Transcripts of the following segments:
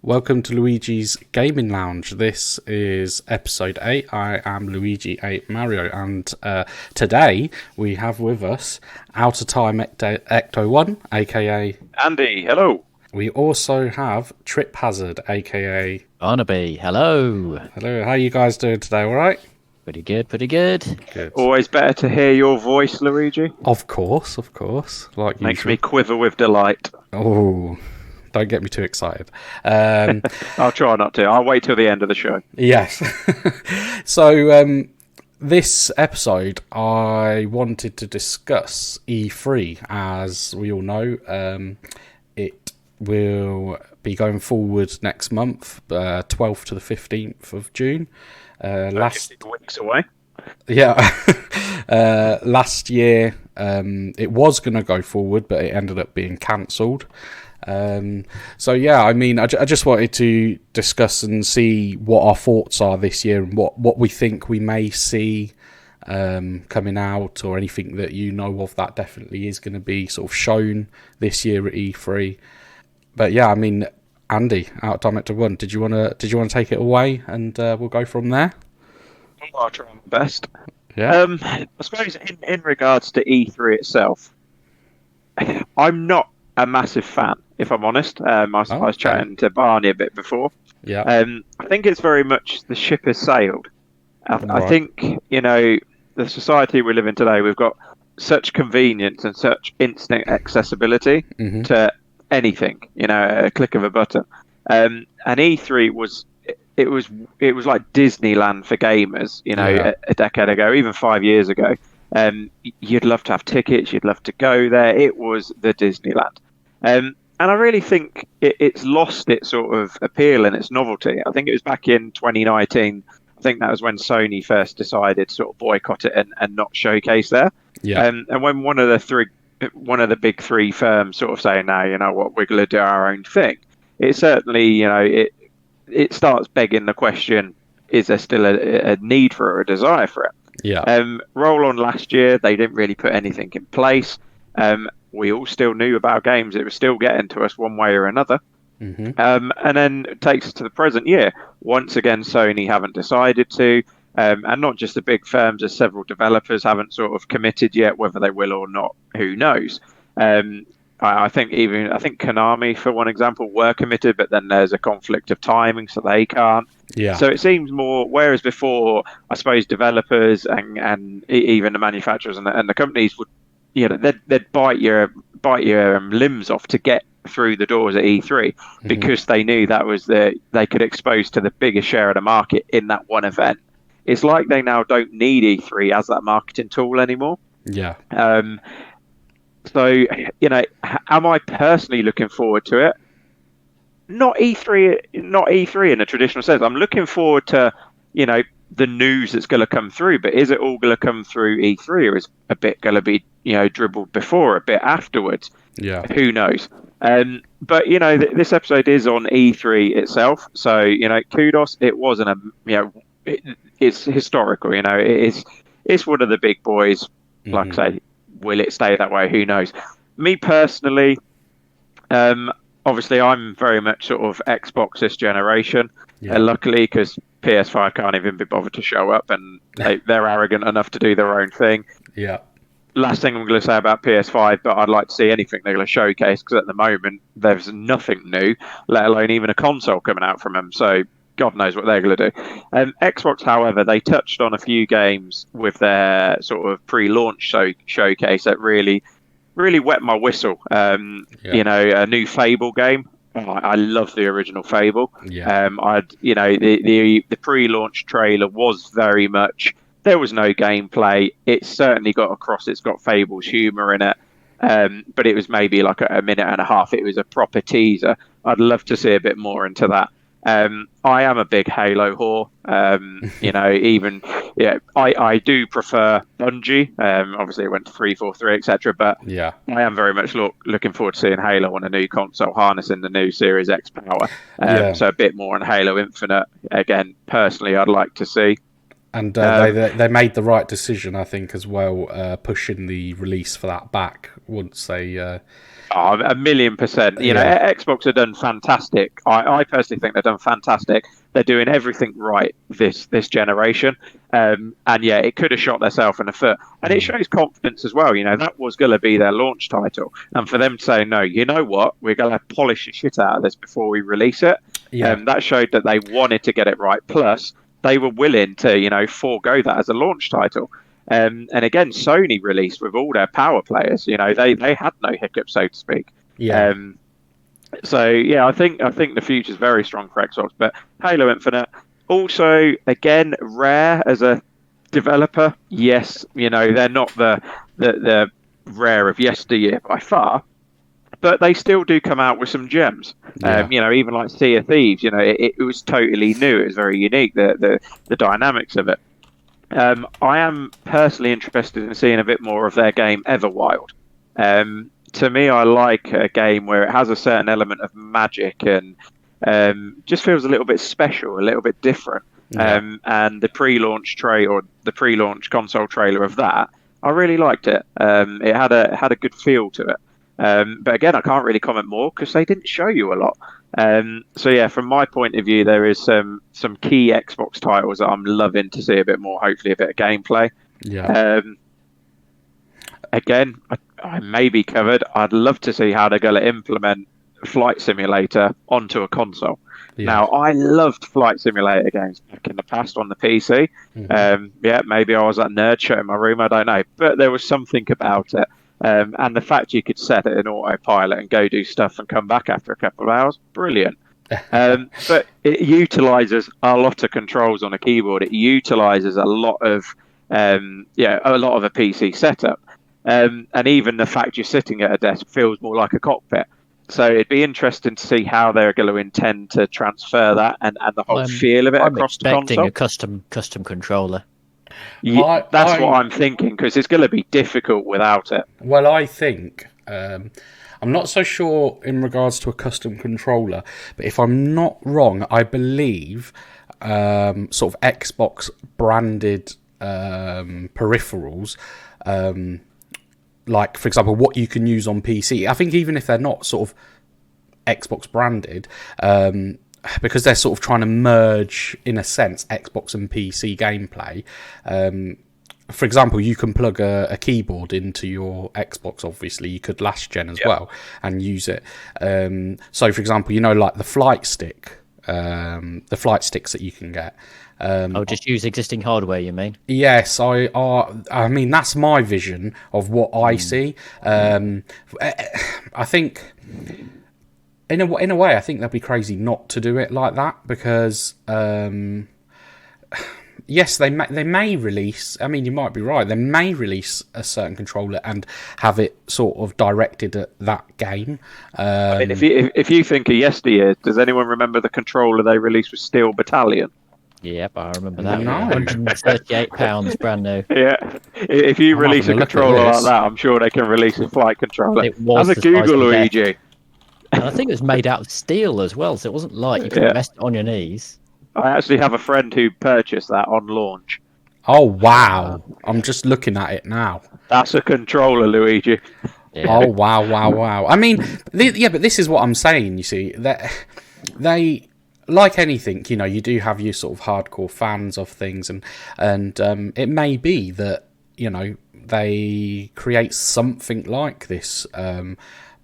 Welcome to Luigi's Gaming Lounge. This is episode 8. I am Luigi 8 Mario, and today we have with us Out of Time Ecto 1, aka Andy. Hello. We also have Trip Hazard, aka Barnaby. Hello. Hello. How you guys doing today? All right? Pretty good, pretty good. Good. Always better to hear your voice, Luigi. Of course. Like Makes usual. me quiver with delight. Oh, don't get me too excited. I'll try not to. I'll wait till the end of the show. Yes. So, this episode, I wanted to discuss E3. As we all know, it will be going forward next month, 12th to the 15th of June. Last weeks away. Yeah. Last year, it was going to go forward, but it ended up being cancelled. So yeah, I mean, I just wanted to discuss and see what our thoughts are this year and what we think we may see coming out, or anything that you know of that definitely is going to be sort of shown this year at E3. But yeah, I mean, Andy, Out of Time Ecto 1, did you want to take it away, and we'll go from there? I'll try my best. Yeah. I suppose in regards to E3 itself, I'm not a massive fan, if I'm honest. I was chatting to Barney a bit before. Yeah. I think it's very much the ship has sailed. I Right. think, the society we live in today, we've got such convenience and such instant accessibility Mhm. to anything, a click of a button. And E3 was like Disneyland for gamers, Yeah. a decade ago, even 5 years ago. You'd love to have tickets, you'd love to go there. It was the Disneyland. And I really think it's lost its sort of appeal and its novelty. I think it was back in 2019. I think that was when Sony first decided to sort of boycott it and not showcase there. Yeah. And when one of the big three firms sort of saying, "No, you know what, we're going to do our own thing," it certainly, it starts begging the question: is there still a need for it or a desire for it? Yeah. Roll on last year, they didn't really put anything in place. We all still knew about games; it was still getting to us one way or another. Mhm. And then it takes us to the present year. Once again, Sony haven't decided to, and not just the big firms, as several developers haven't sort of committed yet. Whether they will or not, who knows? I think Konami, for one example, were committed, but then there's a conflict of timing, so they can't. Yeah. So it seems more. Whereas before, I suppose developers and even the manufacturers and the companies would, they'd bite your limbs off to get through the doors at E3 because they knew that was they could expose to the biggest share of the market in that one event. It's like they now don't need E3 as that marketing tool anymore. Yeah. So, am I personally looking forward to it? Not E3 in a traditional sense. I'm looking forward to, the news that's going to come through, but is it all going to come through E3, or is a bit going to be, dribbled before, a bit afterwards? Yeah. Who knows? But, this episode is on E3 itself. So, kudos. It wasn't it's historical, it's one of the big boys. Like I say, will it stay that way? Who knows? Me personally, obviously, I'm very much sort of Xbox this generation. Yeah. Luckily, because PS5 can't even be bothered to show up, and they're arrogant enough to do their own thing. Yeah. Last thing I'm going to say about PS5, but I'd like to see anything they're going to showcase, because at the moment there's nothing new, let alone even a console coming out from them. So God knows what they're going to do. Xbox, however, they touched on a few games with their sort of pre-launch showcase that really wet my whistle. A new Fable game. Oh, I love the original Fable. Yeah. The pre-launch trailer was very much. There was no gameplay. It certainly got across. It's got Fable's humor in it, but it was maybe like a minute and a half. It was a proper teaser. I'd love to see a bit more into that. I am a big Halo whore. I do prefer Bungie. Obviously, it went to 343, etc. But Yeah. I am very much looking forward to seeing Halo on a new console, harnessing the new Series X power. So a bit more on Halo Infinite. Again, personally, I'd like to see. And they made the right decision, I think, as well, pushing the release for that back once they Oh, 1,000,000%. You know, Xbox have done fantastic. I personally think they've done fantastic. They're doing everything right this generation. And yeah, it could have shot themselves in the foot. And it shows confidence as well. You know, that was going to be their launch title. And for them to say, no, you know what? We're going to polish the shit out of this before we release it. That showed that they wanted to get it right. Plus, they were willing to, you know, forego that as a launch title. And again, Sony released with all their power players. You know, they had no hiccups, so to speak. Yeah. So yeah, I think the future's very strong for Xbox. But Halo Infinite, also again, Rare as a developer. Yes, you know they're not the Rare of yesteryear by far, but they still do come out with some gems. You know, even like Sea of Thieves. You know, it was totally new. It was very unique. The dynamics of it. I am personally interested in seeing a bit more of their game Everwild. To me, I like a game where it has a certain element of magic and just feels a little bit special, a little bit different. And the pre-launch console trailer of that, I really liked it. It had a good feel to it. But again, I can't really comment more because they didn't show you a lot. So yeah, from my point of view, there is some key Xbox titles that I'm loving to see a bit more. Hopefully, a bit of gameplay. Again, I may be covered. I'd love to see how they're going to implement Flight Simulator onto a console. Now, I loved Flight Simulator games back in the past on the PC. Yeah, maybe I was that nerd show in my room. I don't know, but there was something about it. And the fact you could set it in autopilot and go do stuff and come back after a couple of hours, brilliant. But it utilizes a lot of controls on a keyboard. It utilizes a lot of a PC setup. And even the fact you're sitting at a desk feels more like a cockpit. So it'd be interesting to see how they're going to intend to transfer that and the whole feel of it across the console. I'm expecting a custom controller. Yeah, that's what I'm thinking, because it's going to be difficult without it. Well, I think I'm not so sure in regards to a custom controller, but if I'm not wrong, I believe sort of Xbox branded peripherals, like for example, what you can use on PC. I think even if they're not sort of Xbox branded, because they're sort of trying to merge, in a sense, Xbox and PC gameplay. For example, you can plug a keyboard into your Xbox, obviously. You could last gen as well and use it. So, for example, you know, like the flight stick, the flight sticks that you can get. Just use existing hardware, you mean? Yes, I mean, that's my vision of what I see. I think... In a way, I think they'd be crazy not to do it like that, because yes, they may release. I mean, you might be right. They may release a certain controller and have it sort of directed at that game. I mean, if you think of yesteryear, does anyone remember the controller they released with Steel Battalion? Yep, I remember that. No. £138 brand new. Yeah, if you release a controller like that, I'm sure they can release a flight controller. It was Have a Google, Luigi. And I think it was made out of steel as well, so it wasn't light. You couldn't rest on your knees. I actually have a friend who purchased that on launch. Oh, wow. I'm just looking at it now. That's a controller, Luigi. Yeah. Oh, wow. I mean, but this is what I'm saying, you see. They like anything, you know, you do have your sort of hardcore fans of things, and it may be that, you know, they create something like this, but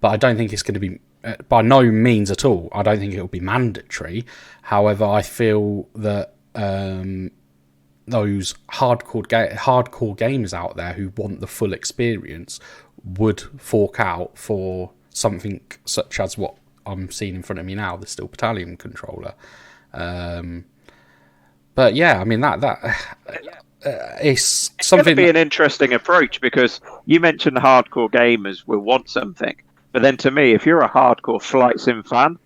I don't think it's going to be... by no means at all. I don't think it will be mandatory. However, I feel that those hardcore gamers out there who want the full experience would fork out for something such as what I'm seeing in front of me now, the Steel Battalion controller. But yeah, I mean that is something. It's going to be an interesting approach, because you mentioned hardcore gamers will want something. But then to me, if you're a hardcore flight sim fan,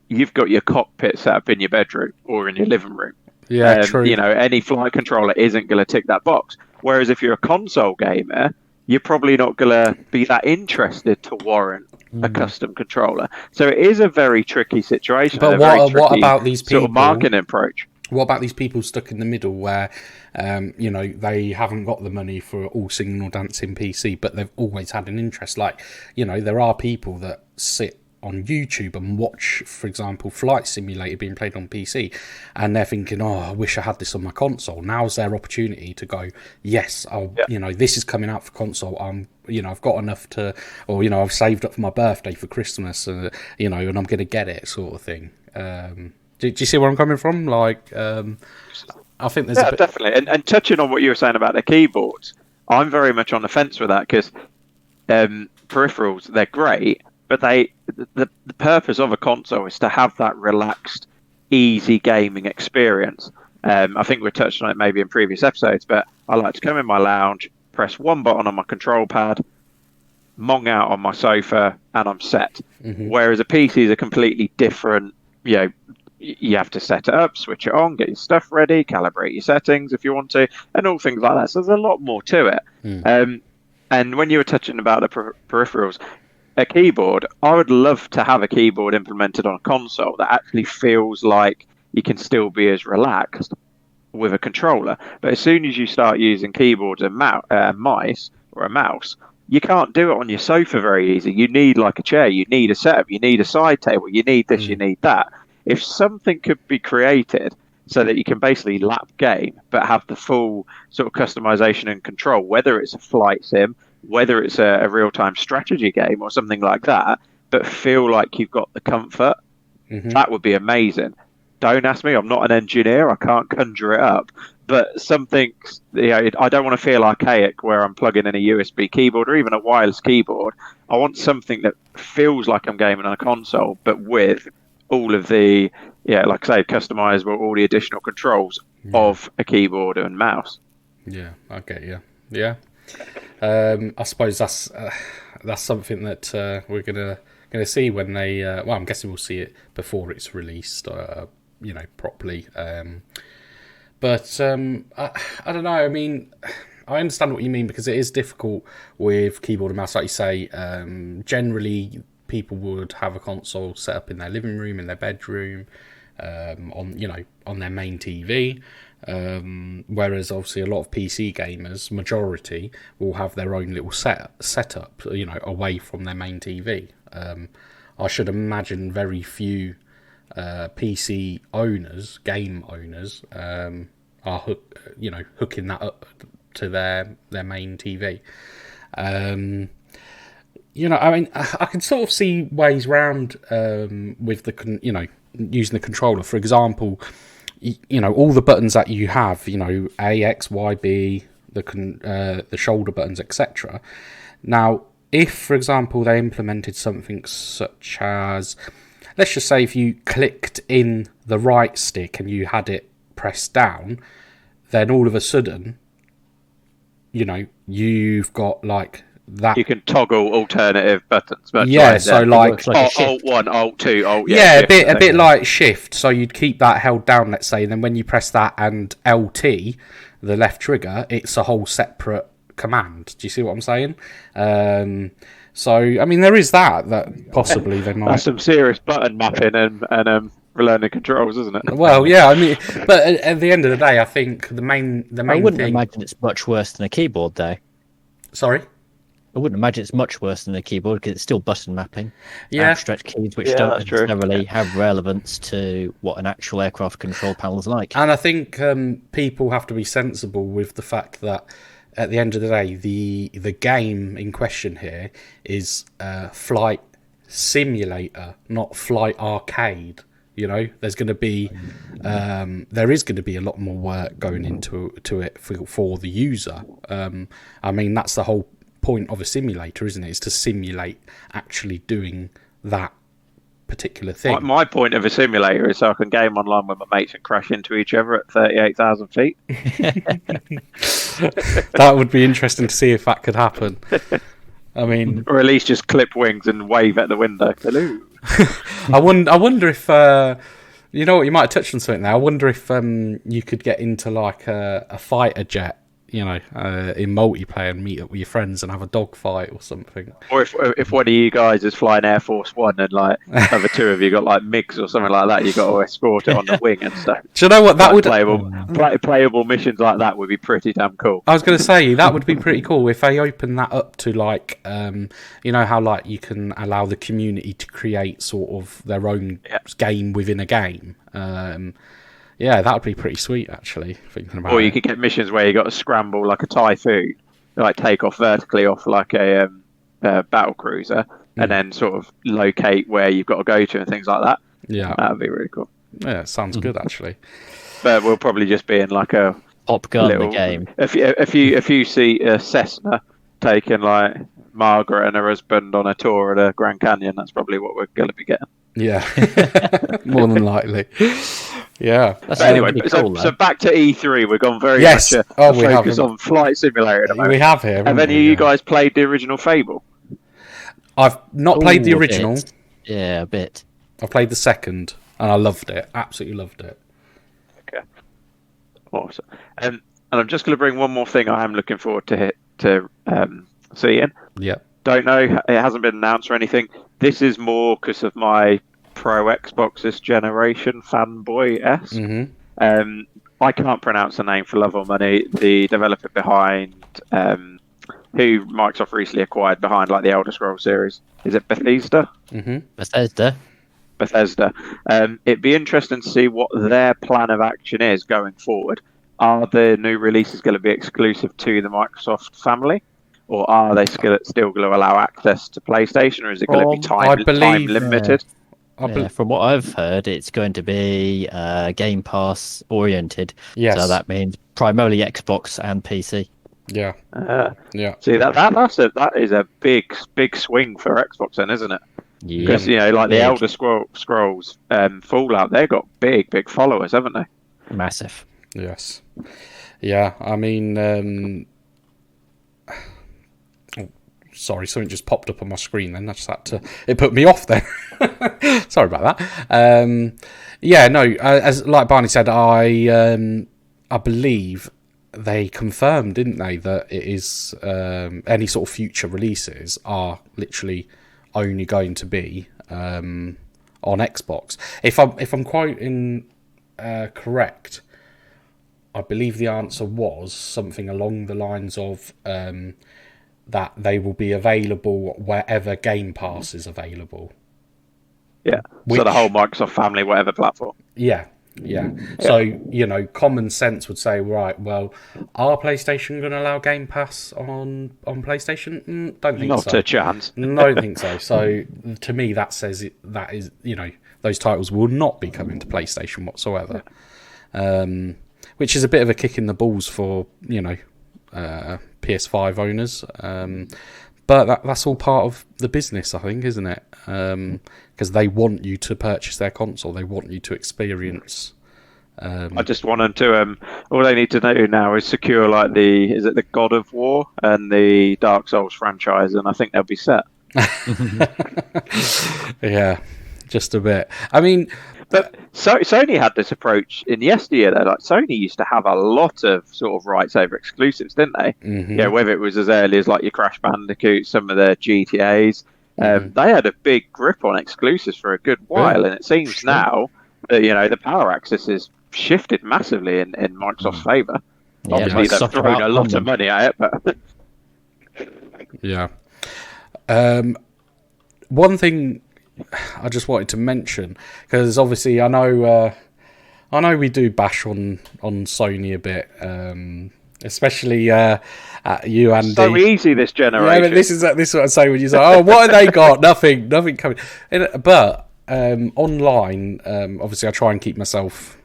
you've got your cockpit set up in your bedroom or in your living room. Yeah, true. You know, any flight controller isn't going to tick that box. Whereas if you're a console gamer, you're probably not going to be that interested to warrant a custom controller. So it is a very tricky situation. But what about these people? Sort of marketing approach. What about these people stuck in the middle where, they haven't got the money for all singing or dancing PC, but they've always had an interest? Like, there are people that sit on YouTube and watch, for example, Flight Simulator being played on PC, and they're thinking, oh, I wish I had this on my console. Now's their opportunity to go, yes, this is coming out for console. I've got enough to, or, I've saved up for my birthday for Christmas, and I'm going to get it, sort of thing. Do you see where I'm coming from? Like, I think there's definitely. And touching on what you were saying about the keyboards, I'm very much on the fence with that, because peripherals, they're great, but the purpose of a console is to have that relaxed, easy gaming experience. I think we touched on it maybe in previous episodes, but I like to come in my lounge, press one button on my control pad, mong out on my sofa, and I'm set. Mm-hmm. Whereas a PC is a completely different, you have to set it up, switch it on, get your stuff ready, calibrate your settings if you want to, and all things like that. So there's a lot more to it. And when you were touching about the peripherals, a keyboard, I would love to have a keyboard implemented on a console that actually feels like you can still be as relaxed with a controller. But as soon as you start using keyboards and mice or a mouse, you can't do it on your sofa very easy. You need like a chair, you need a setup, you need a side table, you need this, you need that. If something could be created so that you can basically lap game but have the full sort of customization and control, whether it's a flight sim, whether it's a real-time strategy game or something like that, but feel like you've got the comfort, that would be amazing. Don't ask me, I'm not an engineer, I can't conjure it up, but something, I don't want to feel archaic where I'm plugging in a USB keyboard or even a wireless keyboard. I want something that feels like I'm gaming on a console, but with all of the, like I say, customizable, all the additional controls of a keyboard and mouse. Yeah, I get you. Yeah. I suppose that's something that we're gonna see when they. I'm guessing we'll see it before it's released, properly. But I don't know. I mean, I understand what you mean, because it is difficult with keyboard and mouse, like you say. Generally, people would have a console set up in their living room, in their bedroom, on their main TV. Whereas obviously a lot of PC gamers, majority, will have their own little setup, away from their main TV. I should imagine very few PC owners, game owners, are hooking that up to their main TV. I mean, I can sort of see ways round with the using the controller. For example, all the buttons that you have, A, X, Y, B, the shoulder buttons, etc. Now, if, for example, they implemented something such as, let's just say if you clicked in the right stick and you had it pressed down, then all of a sudden, you've got like that. You can toggle alternative buttons. Yeah, so like Alt 1, Alt 2, Alt... Yeah, a bit like Shift. So you'd keep that held down, let's say, and then when you press that and LT, the left trigger, it's a whole separate command. Do you see what I'm saying? So, I mean, there is that possibly they might... That's some serious button mapping and learning controls, isn't it? Well, yeah, I mean, but at the end of the day, I think the main I wouldn't imagine it's much worse than a keyboard, though. Sorry? I wouldn't imagine it's much worse than a keyboard, because it's still button mapping. Yeah. Abstract keys, which don't necessarily have relevance to what an actual aircraft control panel is like. And I think people have to be sensible with the fact that at the end of the day, the game in question here is Flight Simulator, not Flight Arcade. There's going to be there is going to be a lot more work going into it for the user. I mean, that's the whole point of a simulator, isn't it? Is to simulate actually doing that particular thing. My point of a simulator is so I can game online with my mates and crash into each other at 38,000 feet. That would be interesting to see if that could happen. I mean, or at least just clip wings and wave at the window. Hello. I wonder if you might have touched on something there. I wonder if you could get into like a fighter jet, in multiplayer and meet up with your friends and have a dog fight or something. Or if one of you guys is flying Air Force One and like other two of you got like MiGs or something like that, you got to escort it on the wing and stuff. Do you know what that would playable missions like that would be pretty damn cool. I was going to say that would be pretty cool if they open that up to like how like you can allow the community to create sort of their own game within a game. Yeah, that would be pretty sweet, actually, thinking about it. Or you could get missions where you got to scramble like a Typhoon, like take off vertically off like a battle cruiser, and then sort of locate where you've got to go to and things like that. Yeah. That would be really cool. Yeah, it sounds good, actually. But we'll probably just be in like a Top Gun the game. If you see a Cessna taking like Margaret and her husband on a tour at a Grand Canyon, that's probably what we're going to be getting. Yeah, more than likely. Yeah. But anyway, so back to E3. We've gone very much a focus on Flight Simulator at the moment. We have here. Have any of you guys played the original Fable? I've not played the original. Yeah, a bit. I played the second, and I loved it. Absolutely loved it. Okay. Awesome. And I'm just going to bring one more thing I am looking forward to seeing. Yeah. Don't know. It hasn't been announced or anything. This is more because of my pro Xbox this generation fanboy-esque. Mm-hmm. I can't pronounce the name for love or money. The developer behind who Microsoft recently acquired behind like the Elder Scrolls series. Is it Bethesda? Mm-hmm. Bethesda. It'd be interesting to see what their plan of action is going forward. Are the new releases going to be exclusive to the Microsoft family? Or are they still going to allow access to PlayStation, or is it going to be time limited? From what I've heard, it's going to be Game Pass oriented. Yes. So that means primarily Xbox and PC. Yeah. Yeah. See, that is a big swing for Xbox, then, isn't it? Yeah. Because the Elder Scrolls Fallout, they've got big followers, haven't they? Massive. Yes. Yeah. I mean. Sorry, something just popped up on my screen then. I just had to... It put me off then. Sorry about that. As like Barney said, I believe they confirmed, didn't they, that it is any sort of future releases are literally only going to be on Xbox. If I'm quoting correct, I believe the answer was something along the lines of... that they will be available wherever Game Pass is available. Yeah. So the whole Microsoft family, whatever platform. Yeah. So, common sense would say, right, well, are PlayStation going to allow Game Pass on PlayStation? Don't think so. Not a chance. Don't think so. So, to me, that says that is, those titles will not be coming to PlayStation whatsoever. Which is a bit of a kick in the balls for, PS5 owners, but that's all part of the business, I think, isn't it? Because they want you to purchase their console, they want you to experience. I just want them to. All they need to do now is secure like the God of War and the Dark Souls franchise, and I think they'll be set. Yeah, just a bit. I mean. But Sony had this approach in yesteryear. Though, like Sony used to have a lot of sort of rights over exclusives, didn't they? Mm-hmm. Yeah, whether it was as early as like your Crash Bandicoot, some of the GTA's, they had a big grip on exclusives for a good while, and it seems now that the power axis has shifted massively in Microsoft's favour. Yeah, obviously, they've thrown a lot of money at it, but yeah. One thing I just wanted to mention, because obviously I know we do bash on Sony a bit, especially you, Andy. So easy this generation. Yeah, but this is what I say when you say, "Oh, what have they got? Nothing coming." But online, obviously, I try and keep myself.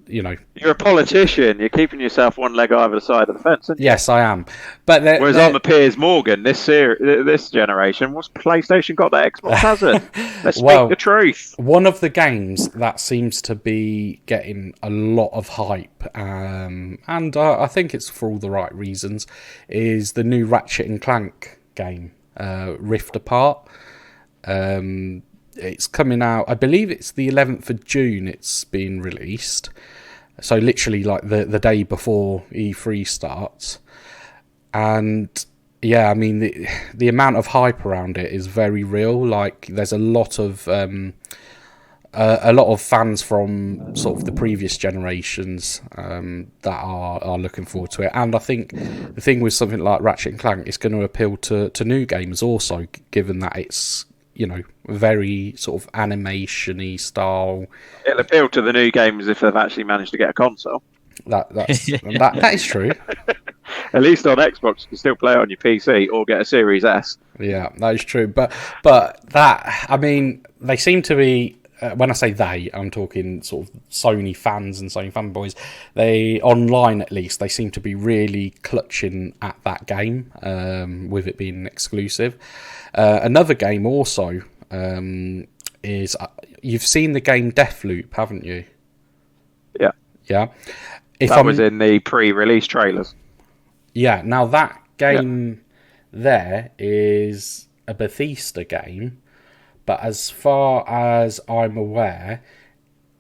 You're a politician. You're keeping yourself one leg over the side of the fence. Yes, I am. But whereas I'm a Piers Morgan, this generation, what's PlayStation got that Xbox hasn't? Let's speak the truth. One of the games that seems to be getting a lot of hype, and I think it's for all the right reasons, is the new Ratchet and Clank game, Rift Apart. It's coming out. I believe it's the 11th of June. It's been released. So literally like the day before E3 starts. And yeah, I mean the amount of hype around it is very real. Like there's a lot of fans from sort of the previous generations that are looking forward to it. And I think the thing with something like Ratchet and Clank is going to appeal to new gamers also, given that it's, you know, very sort of animation-y style. It'll appeal to the new gamers if they've actually managed to get a console. That is true. At least on Xbox, you can still play it on your PC or get a Series S. Yeah, that is true. But that, I mean, they seem to be. When I say they, I'm talking sort of Sony fans and Sony fanboys. They, online at least, they seem to be really clutching at that game, with it being exclusive. Another game also is, you've seen the game Deathloop, haven't you? Yeah. Yeah. That was in the pre-release trailers. Yeah, now that game there is a Bethesda game. But as far as I'm aware,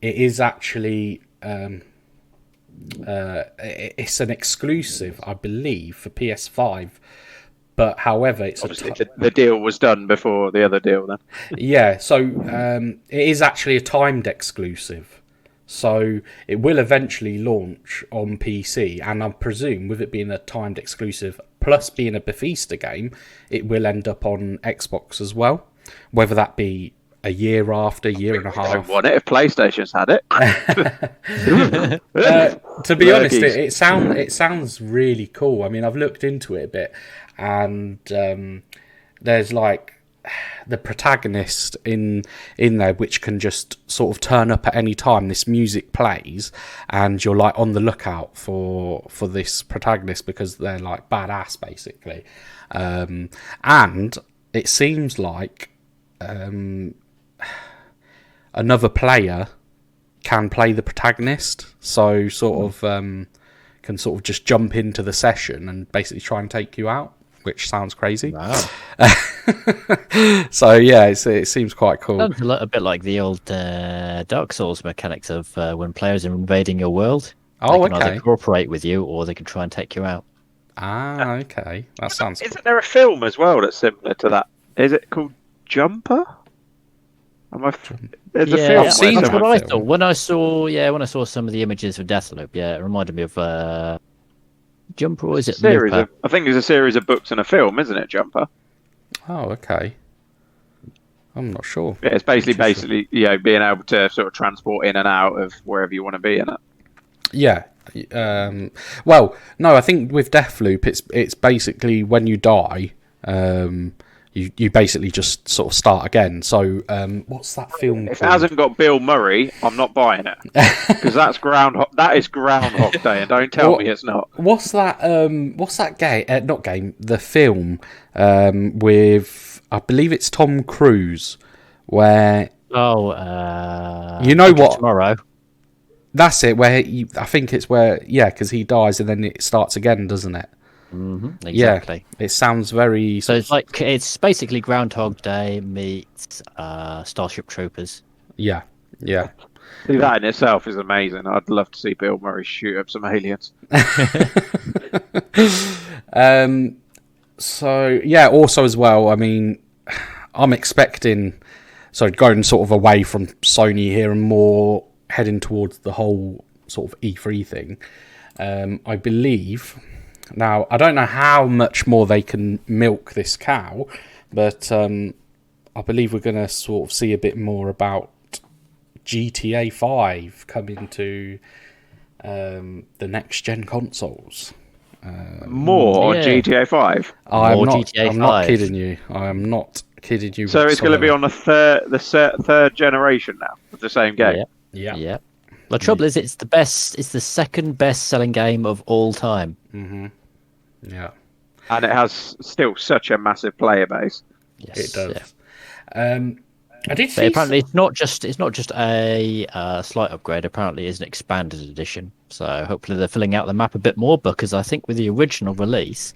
it is actually it's an exclusive, I believe, for PS5. But however, it's the deal was done before the other deal. Then yeah, so it is actually a timed exclusive. So it will eventually launch on PC, and I presume with it being a timed exclusive plus being a Bethesda game, it will end up on Xbox as well. Whether that be a year after, year and a half. I don't want it if PlayStation's had it. To be honest, it sounds really cool. I mean, I've looked into it a bit, and there's like the protagonist in there, which can just sort of turn up at any time. This music plays, and you're like on the lookout for this protagonist because they're like badass, basically. And it seems like another player can play the protagonist, so sort of can sort of just jump into the session and basically try and take you out, which sounds crazy. Wow. So yeah, it seems quite cool. Sounds a bit like the old Dark Souls mechanics of when players are invading your world. Oh, they can either cooperate with you or they can try and take you out. Ah, okay. That sounds Isn't there a film as well that's similar to that? Is it called Jumper? There's a film. I've seen that's that what I film. thought. When I saw some of the images of Deathloop, it reminded me of Jumper, or is it Looper? I think it's a series of books and a film, isn't it, Jumper? Oh, okay. I'm not sure. Yeah, it's basically being able to sort of transport in and out of wherever you want to be in it. Yeah. Well, no, I think with Deathloop, it's basically when you die, you basically just sort of start again. So, what's that film If called? it hasn't got Bill Murray, I'm not buying it because that is Groundhog Day, and don't tell me it's not. What's that? What's that game? Not game. The film with, I believe it's Tom Cruise, where you know what? Tomorrow. That's it. I think it's where, because he dies and then it starts again, doesn't it? Mm-hmm, exactly. Yeah, it sounds very. So it's basically Groundhog Day meets Starship Troopers. Yeah. See, that in itself is amazing. I'd love to see Bill Murray shoot up some aliens. So yeah, also as well, I mean, I'm expecting, going sort of away from Sony here and more heading towards the whole sort of E3 thing. I believe, now I don't know how much more they can milk this cow, but I believe we're going to sort of see a bit more about GTA 5 coming to the next gen consoles. More on GTA 5? I'm not kidding you. I am not kidding you. So it's going to be on the third generation now of the same game? Yeah. The trouble is, it's the second best selling game of all time. Mm-hmm. Yeah. And it has still such a massive player base. Yes, it does. Yeah. I did see. But apparently, it's not just a slight upgrade. Apparently, it's an expanded edition. So hopefully, they're filling out the map a bit more, because I think with the original release,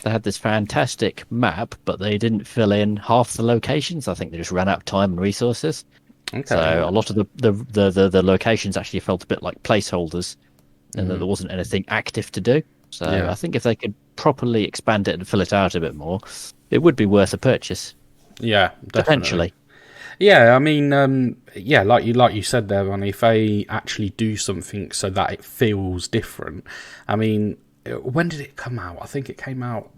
they had this fantastic map, but they didn't fill in half the locations. I think they just ran out of time and resources. Okay. So a lot of the locations actually felt a bit like placeholders, and that there wasn't anything active to do. So Yeah. I think if they could properly expand it and fill it out a bit more, it would be worth a purchase. Yeah, definitely. Potentially. Yeah, I mean, yeah, like you said there, Ronnie, if they actually do something so that it feels different. I mean, when did it come out? I think it came out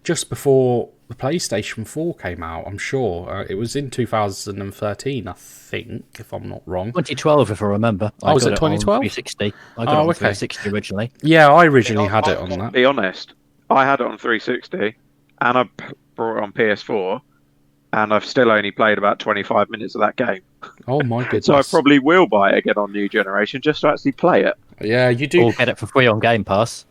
just before the PlayStation 4 came out, I'm sure. It was in 2013, I think, if I'm not wrong. 2012, if I remember. Oh, was it 2012? 360. I got it on 360 originally. Yeah, I originally had it on that. To be honest, I had it on 360, and I brought it on PS4, and I've still only played about 25 minutes of that game. Oh my goodness! So I probably will buy it again on New Generation just to actually play it. Yeah, you do. Or get it for free on Game Pass.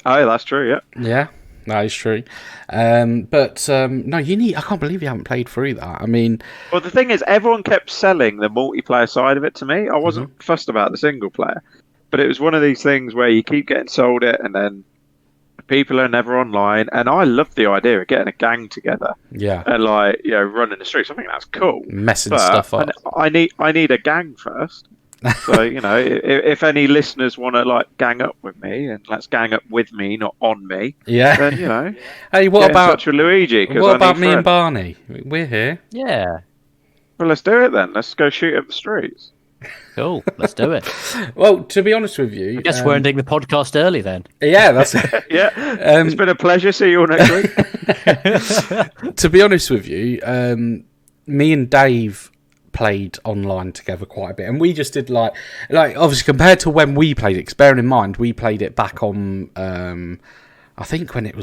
Oh, that's true. Yeah. Yeah, that is true. No, you need. I can't believe you haven't played through that. I mean, well, the thing is, everyone kept selling the multiplayer side of it to me. I wasn't fussed about the single player, but it was one of these things where you keep getting sold it, and then people are never online. And I love the idea of getting a gang together. Yeah. And running the streets. I think that's cool. Messing stuff up. I need a gang first. So if any listeners want to gang up with me, and let's gang up with me, not on me. Yeah. Then Hey, what about in touch with Luigi? What about me and Barney? We're here. Yeah. Well, let's do it then. Let's go shoot up the streets. Cool. Let's do it. Well, to be honest with you, I guess we're ending the podcast early then. Yeah, that's it. Yeah. It's been a pleasure. See you all next week. To be honest with you, me and Dave played online together quite a bit, and we just did like obviously compared to when we played it, 'cause bearing in mind we played it back on I think when it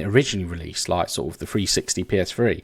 originally released, like sort of the 360 PS3,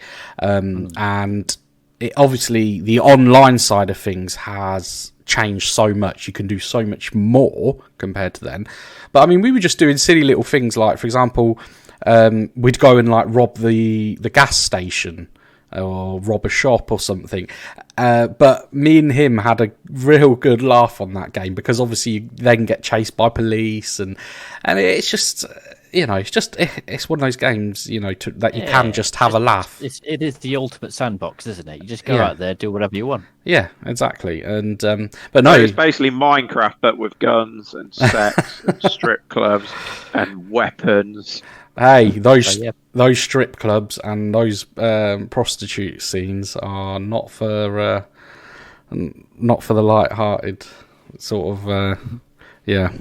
and it obviously the online side of things has changed so much. You can do so much more compared to then. But I mean, we were just doing silly little things, like for example, we'd go and rob the gas station or rob a shop or something. But me and him had a real good laugh on that game, because obviously you then get chased by police, and it's just it's one of those games that you can just have a laugh. It is the ultimate sandbox, isn't it? You just go out there, do whatever you want. Yeah, exactly. And but no, it's basically Minecraft but with guns and sex and strip clubs and weapons. Hey, those strip clubs and those prostitute scenes are not for the light-hearted sort of. Yeah,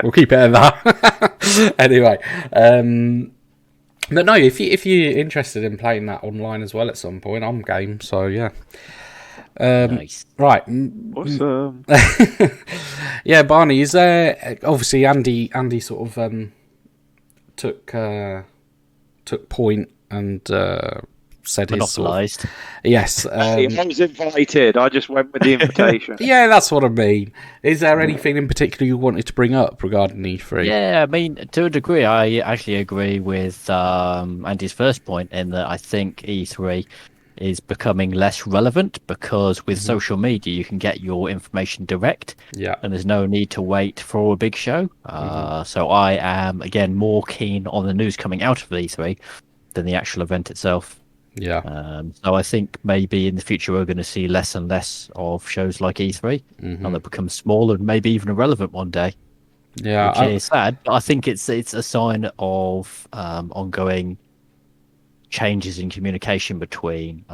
we'll keep it at that. Anyway, but no, if you're interested in playing that online as well at some point, I'm game. So yeah. Nice. Right. Awesome. Yeah, Barney, is there obviously Andy sort of took point and said monopolised. His yes. I was invited. I just went with the invitation. Yeah, that's what I mean. Is there anything in particular you wanted to bring up regarding E3? Yeah, I mean, to a degree, I actually agree with Andy's first point in that I think E3 is becoming less relevant, because with social media you can get your information direct, and there's no need to wait for a big show. So I am again more keen on the news coming out of E3 than the actual event itself. So I think maybe in the future we're going to see less and less of shows like E3, and they become small and maybe even irrelevant one day. Yeah, which is sad, but I think it's a sign of ongoing changes in communication between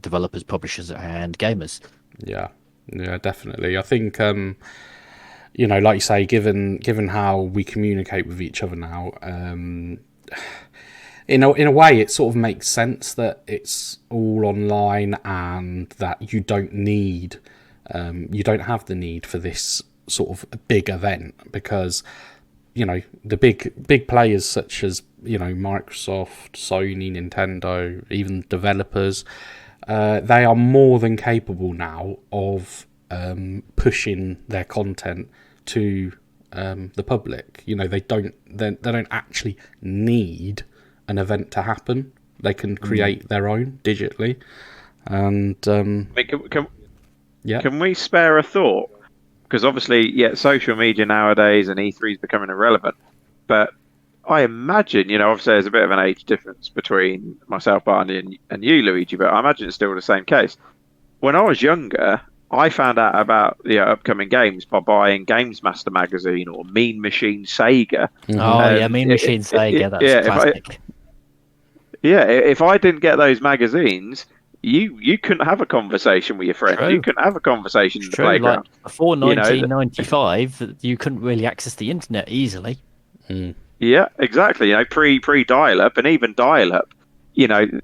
developers, publishers, and gamers. Yeah, definitely. I think like you say, given how we communicate with each other now, in a way, it sort of makes sense that it's all online, and that you don't have the need for this sort of big event, because the big players such as Microsoft, Sony, Nintendo, even developers, they are more than capable now of pushing their content to the public. They don't actually need an event to happen. They can create their own digitally, and can we spare a thought? Because obviously, social media nowadays and E3 is becoming irrelevant. But I imagine, obviously there's a bit of an age difference between myself, Barney, and you, Luigi, but I imagine it's still the same case. when I was younger, I found out about the upcoming games by buying Games Master magazine or Mean Machine Sega. Oh yeah, Mean Machine Sega, that's classic. If I didn't get those magazines, you couldn't have a conversation with your friends. True. You couldn't have a conversation in the True. playground. Like before 1995, you couldn't really access the internet easily. Yeah, exactly. Pre dial up, and even dial up.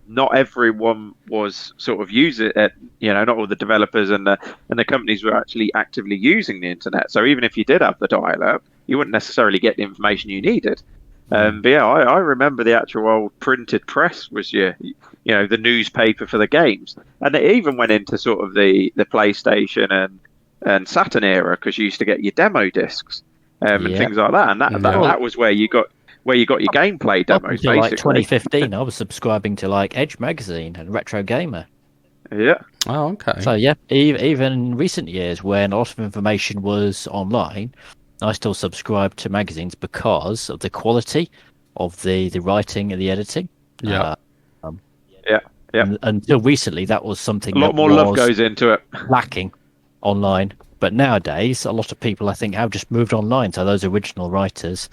Not everyone was sort of using it. Not all the developers and the companies were actually actively using the internet. So even if you did have the dial up, you wouldn't necessarily get the information you needed. But yeah, I remember the actual old printed press was the newspaper for the games, and it even went into sort of the PlayStation and Saturn era, because you used to get your demo discs and things like that, and that was where you got your gameplay demos. Until basically, like 2015, I was subscribing to like Edge magazine and Retro Gamer. Yeah. Oh, okay. So yeah, even in recent years, when a lot of information was online, I still subscribe to magazines because of the quality of the writing and the editing. Yeah. Until recently, that was something a lot more love goes into it. Lacking online. But nowadays, a lot of people, I think, have just moved online. So those original writers,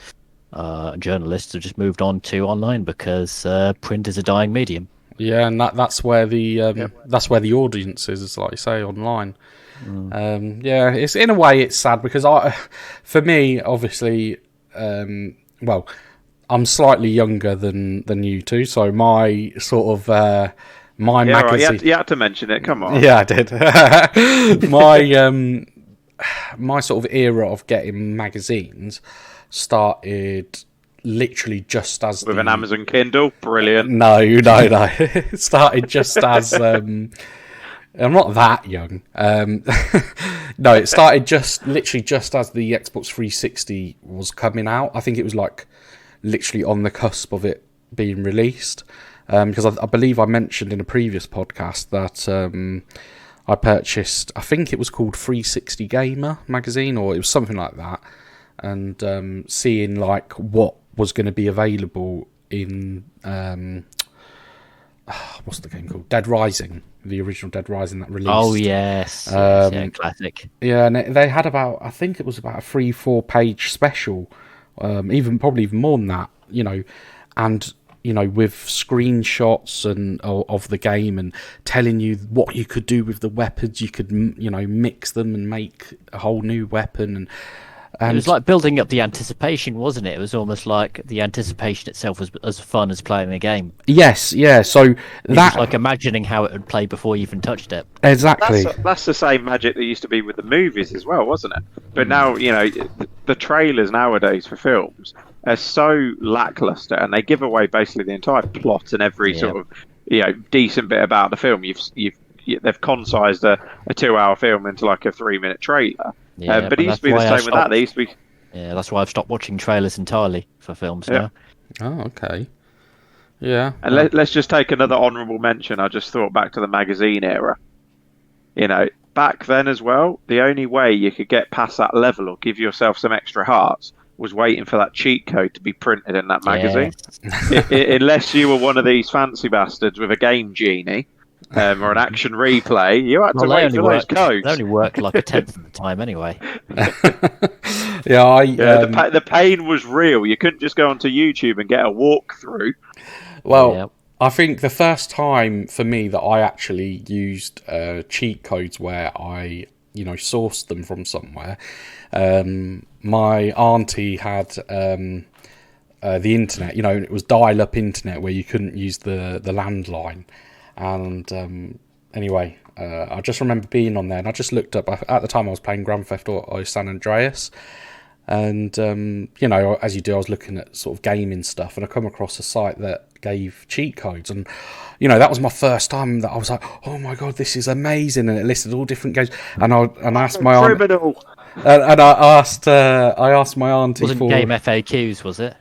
journalists, have just moved on to online because print is a dying medium. Yeah, and that's where the audience is, like you say, online. It's in a way it's sad because for me, obviously, well, I'm slightly younger than you two, so my sort of my magazine. Right. You had to mention it. Come on. Yeah, I did. My sort of era of getting magazines started literally just as with an Amazon Kindle. Brilliant. No. It started just as I'm not that young. No, it started literally just as the Xbox 360 was coming out. I think it was like literally on the cusp of it being released. Because I believe I mentioned in a previous podcast that I purchased, I think it was called 360 Gamer magazine, or it was something like that, and seeing like what was going to be available in what's the game called? Dead Rising, the original Dead Rising that released. Oh yes, classic. Yeah, and they had I think it was about a 3-4 page special, probably even more than that, and with screenshots and of the game and telling you what you could do with the weapons. You could mix them and make a whole new weapon, and it was like building up the anticipation, wasn't it? It was almost like the anticipation itself was as fun as playing the game. Yes, yeah. So that's like imagining how it would play before you even touched it. Exactly. That's the same magic that used to be with the movies as well, wasn't it? But now, the trailers nowadays for films are so lackluster, and they give away basically the entire plot and every sort of decent bit about the film. They've concised a 2-hour film into like a 3-minute trailer. Yeah, but it used to be the same with that. They used to be. Yeah, that's why I've stopped watching trailers entirely for films now. Oh, okay. Yeah. And let's just take another honourable mention. I just thought back to the magazine era. Back then as well, the only way you could get past that level or give yourself some extra hearts was waiting for that cheat code to be printed in that magazine. Yes. Unless you were one of these fancy bastards with a game genie. Or an action replay, you had to wait for those codes. They only worked like a tenth of the time anyway. The pain was real. You couldn't just go onto YouTube and get a walkthrough. Well, I think the first time for me that I actually used cheat codes where I, sourced them from somewhere, my auntie had the internet. It was dial-up internet where you couldn't use the landline. And anyway, I just remember being on there, and I just looked up. At the time, I was playing Grand Theft Auto San Andreas, and as you do, I was looking at sort of gaming stuff, and I come across a site that gave cheat codes, and that was my first time that I was like, "Oh my god, this is amazing!" And it listed all different games, and I asked my aunt, and I asked my auntie for game FAQs, was it?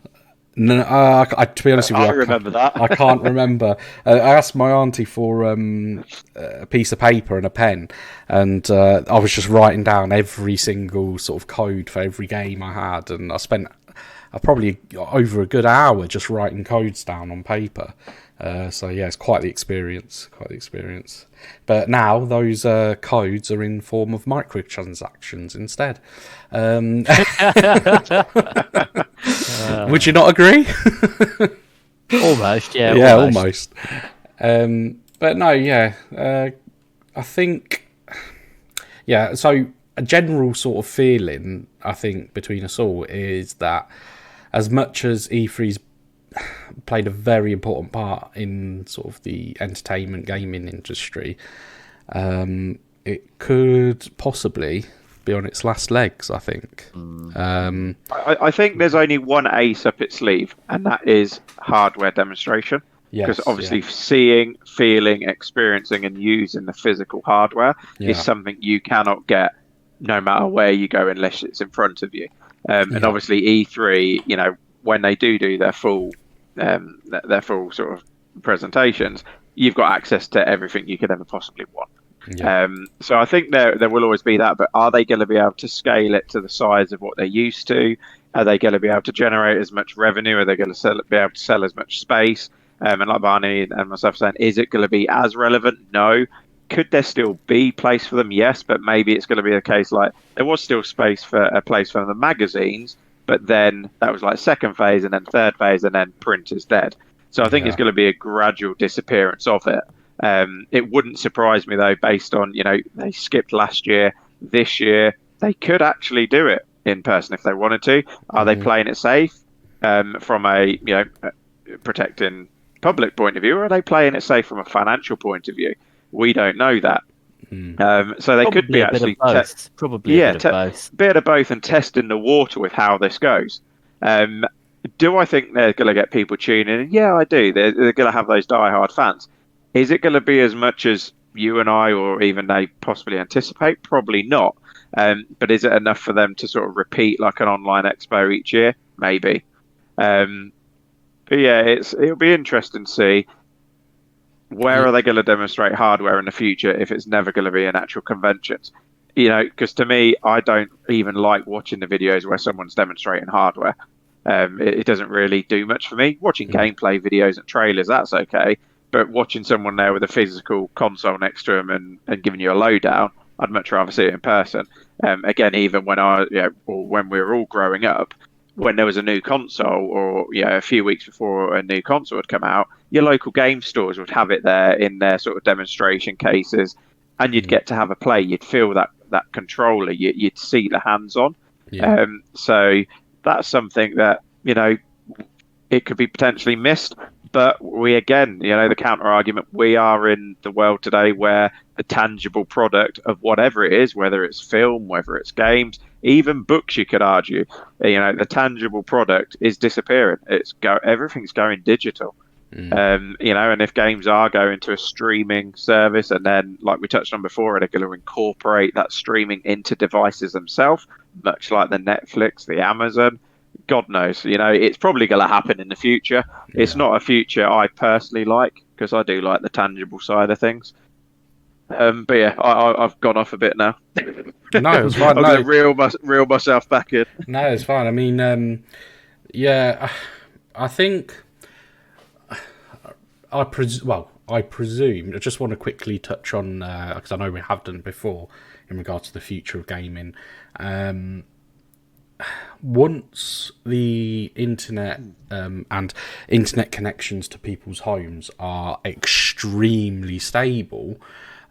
No, to be honest with you, I remember that. I can't remember. I asked my auntie for a piece of paper and a pen, and I was just writing down every single sort of code for every game I had, and I spent probably over a good hour just writing codes down on paper. So yeah, it's quite the experience. Quite the experience. But now those codes are in form of microtransactions instead. Would you not agree? Almost, yeah. Yeah, Almost. But no, yeah. I think, yeah. So a general sort of feeling, I think, between us all is that as much as E3's played a very important part in sort of the entertainment gaming industry, it could possibly be on its last legs, I think. I think there's only one ace up its sleeve, and that is hardware demonstration. Because Yes, obviously, seeing, feeling, experiencing, and using the physical hardware is yeah, something you cannot get no matter where you go unless it's in front of you. And yeah, obviously, E3, when they do their full sort of presentations, you've got access to everything you could ever possibly want. yeah, So I think there will always be that, but are they going to be able to scale it to the size of what they're used to? Are they going to be able to generate as much revenue? Are they going to be able to sell as much space? And like Barney and myself saying, is it going to be as relevant? No. Could there still be place for them? Yes, but maybe it's going to be a case like there was still space for a place for the magazines, but then that was like second phase and then third phase, and then print is dead. So I think it's yeah, going to be a gradual disappearance of it. It wouldn't surprise me though, based on they skipped last year, this year they could actually do it in person if they wanted to. Are they playing it safe from a protecting public point of view, or are they playing it safe from a financial point of view? We don't know that. So they could be Probably a bit actually of both. Probably a bit of both. bit of both, and testing the water with how this goes. Do I think they're going to get people tuning in? Yeah, I do. They're going to have those diehard fans. Is it going to be as much as you and I, or even they possibly anticipate? Probably not. But is it enough for them to sort of repeat like an online expo each year? Maybe. But yeah, it'll be interesting to see where are they going to demonstrate hardware in the future if it's never going to be in actual conventions. Because to me, I don't even like watching the videos where someone's demonstrating hardware. It doesn't really do much for me. Watching gameplay videos and trailers, that's okay. But watching someone there with a physical console next to them and giving you a lowdown, I'd much rather see it in person. Again, even when or when we were all growing up, when there was a new console, or a few weeks before a new console would come out, your local game stores would have it there in their sort of demonstration cases, and you'd get to have a play. You'd feel that controller. You'd see the hands-on. yeah, So that's something that it could be potentially missed. But we, again, the counter argument, we are in the world today where the tangible product of whatever it is, whether it's film, whether it's games, even books, you could argue, the tangible product is disappearing. Everything's going digital. And if games are going to a streaming service, and then, like we touched on before, they're going to incorporate that streaming into devices themselves, much like the Netflix, the Amazon. God knows, it's probably going to happen in the future. It's not a future I personally like, because I do like the tangible side of things. But yeah, I've gone off a bit now. No, it's fine. I'm going to reel myself back in. No, it's fine. I mean, yeah, I think I presume. I just want to quickly touch on, because I know we have done it before, in regards to the future of gaming. Once the internet and internet connections to people's homes are extremely stable,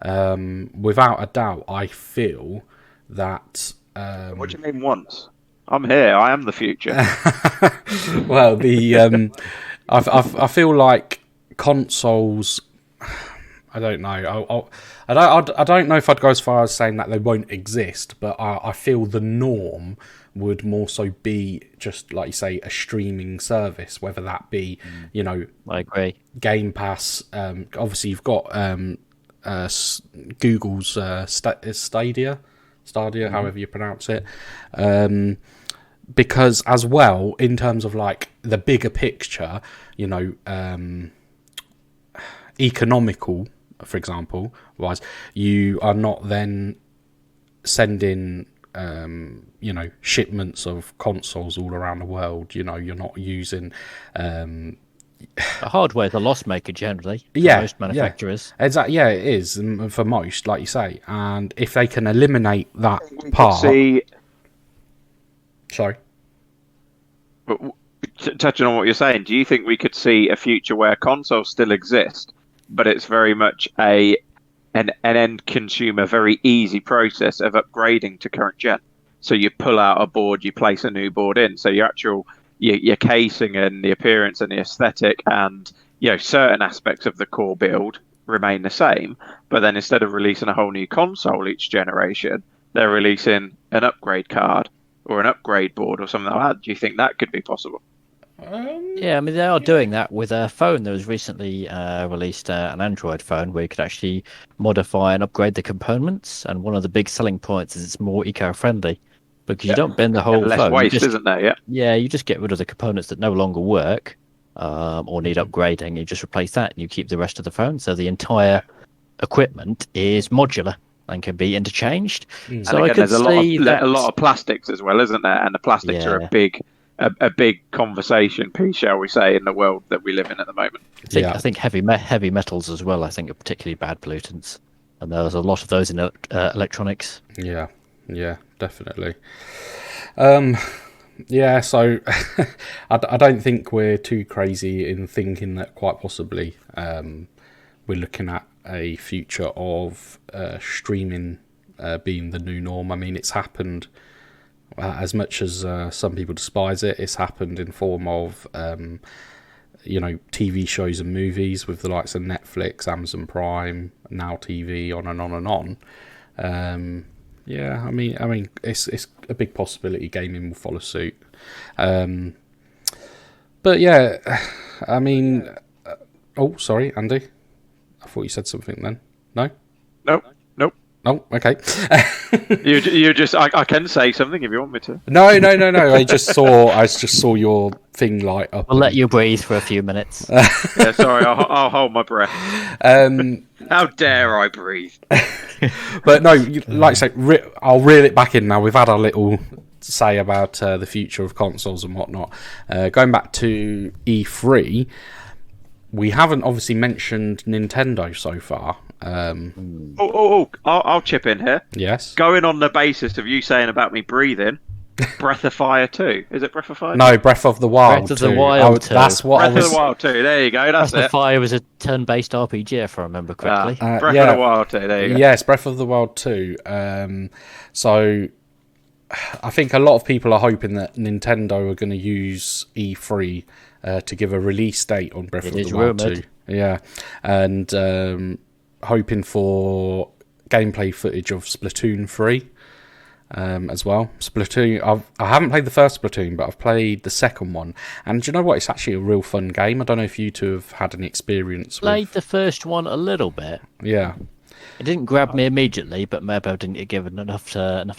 without a doubt, I feel that. What do you mean once? I'm here. I am the future. Well, I feel like consoles. I don't know. I don't know if I'd go as far as saying that they won't exist, but I feel the norm would more so be just, like you say, a streaming service, whether that be, I agree. Game Pass. Obviously, you've got Google's Stadia, however you pronounce it. Because as well, in terms of like the bigger picture, economical, for example, wise, you are not then sending shipments of consoles all around the world. You're not using Hardware is a loss maker generally for Yeah, most manufacturers. exactly. Yeah, it is for most, like you say. And if they can eliminate that We could part, see, sorry. but touching on what you're saying, do you think we could see a future where consoles still exist, but it's very much an end consumer, very easy process of upgrading to current gen? So you pull out a board, you place a new board in. So your casing and the appearance and the aesthetic and certain aspects of the core build remain the same, but then instead of releasing a whole new console each generation, they're releasing an upgrade card or an upgrade board or something like that. Do you think that could be possible? Yeah, I mean they are doing that with a phone that was recently released, an Android phone where you could actually modify and upgrade the components. And one of the big selling points is it's more eco-friendly because you don't bend the whole Less phone. waste, isn't there? Yeah. You just get rid of the components that no longer work or need upgrading. You just replace that, and you keep the rest of the phone. So the entire equipment is modular and can be interchanged. Mm. So And I again, could there's see a lot of plastics as well, isn't there? And the plastics are Yeah. a big conversation piece, shall we say, in the world that we live in at the moment. I think heavy metals as well. I think are particularly bad pollutants, and there's a lot of those in electronics. Yeah, definitely. Yeah, so I don't think we're too crazy in thinking that quite possibly we're looking at a future of streaming being the new norm. I mean, it's happened. As much as some people despise it, it's happened in form of TV shows and movies with the likes of Netflix, Amazon Prime, Now TV, on and on and on. Yeah, I mean, it's a big possibility gaming will follow suit. But yeah, I mean, oh, sorry, Andy. I thought you said something then. No? Nope. Oh, okay. You just I can say something if you want me to. No. I just saw your thing light up. I'll let you breathe for a few minutes. Yeah, sorry, I'll hold my breath. How dare I breathe? But no, like I say, I'll reel it back in now. We've had our little say about the future of consoles and whatnot. Going back to E3, we haven't obviously mentioned Nintendo so far. I'll chip in here. Yes. Going on the basis of you saying about me breathing, Breath of Fire 2. Is it Breath of Fire 2? No, Breath of the Wild. Breath of the Wild 2. That's what Breath I was. of the Wild 2. There you go. That's Breath it. of Fire was a turn-based RPG, if I remember correctly. Breath of the Wild 2. There you go. Yes, Breath of the Wild 2. So I think a lot of people are hoping that Nintendo are going to use E3 to give a release date on Breath of the Wild 2. Yeah, and hoping for gameplay footage of Splatoon 3 as well. Splatoon, I haven't played the first Splatoon, but I've played the second one. And do you know what? It's actually a real fun game. I don't know if you two have had any experience Played with... the first one a little bit. Yeah. It didn't grab me immediately, but maybe I didn't give it enough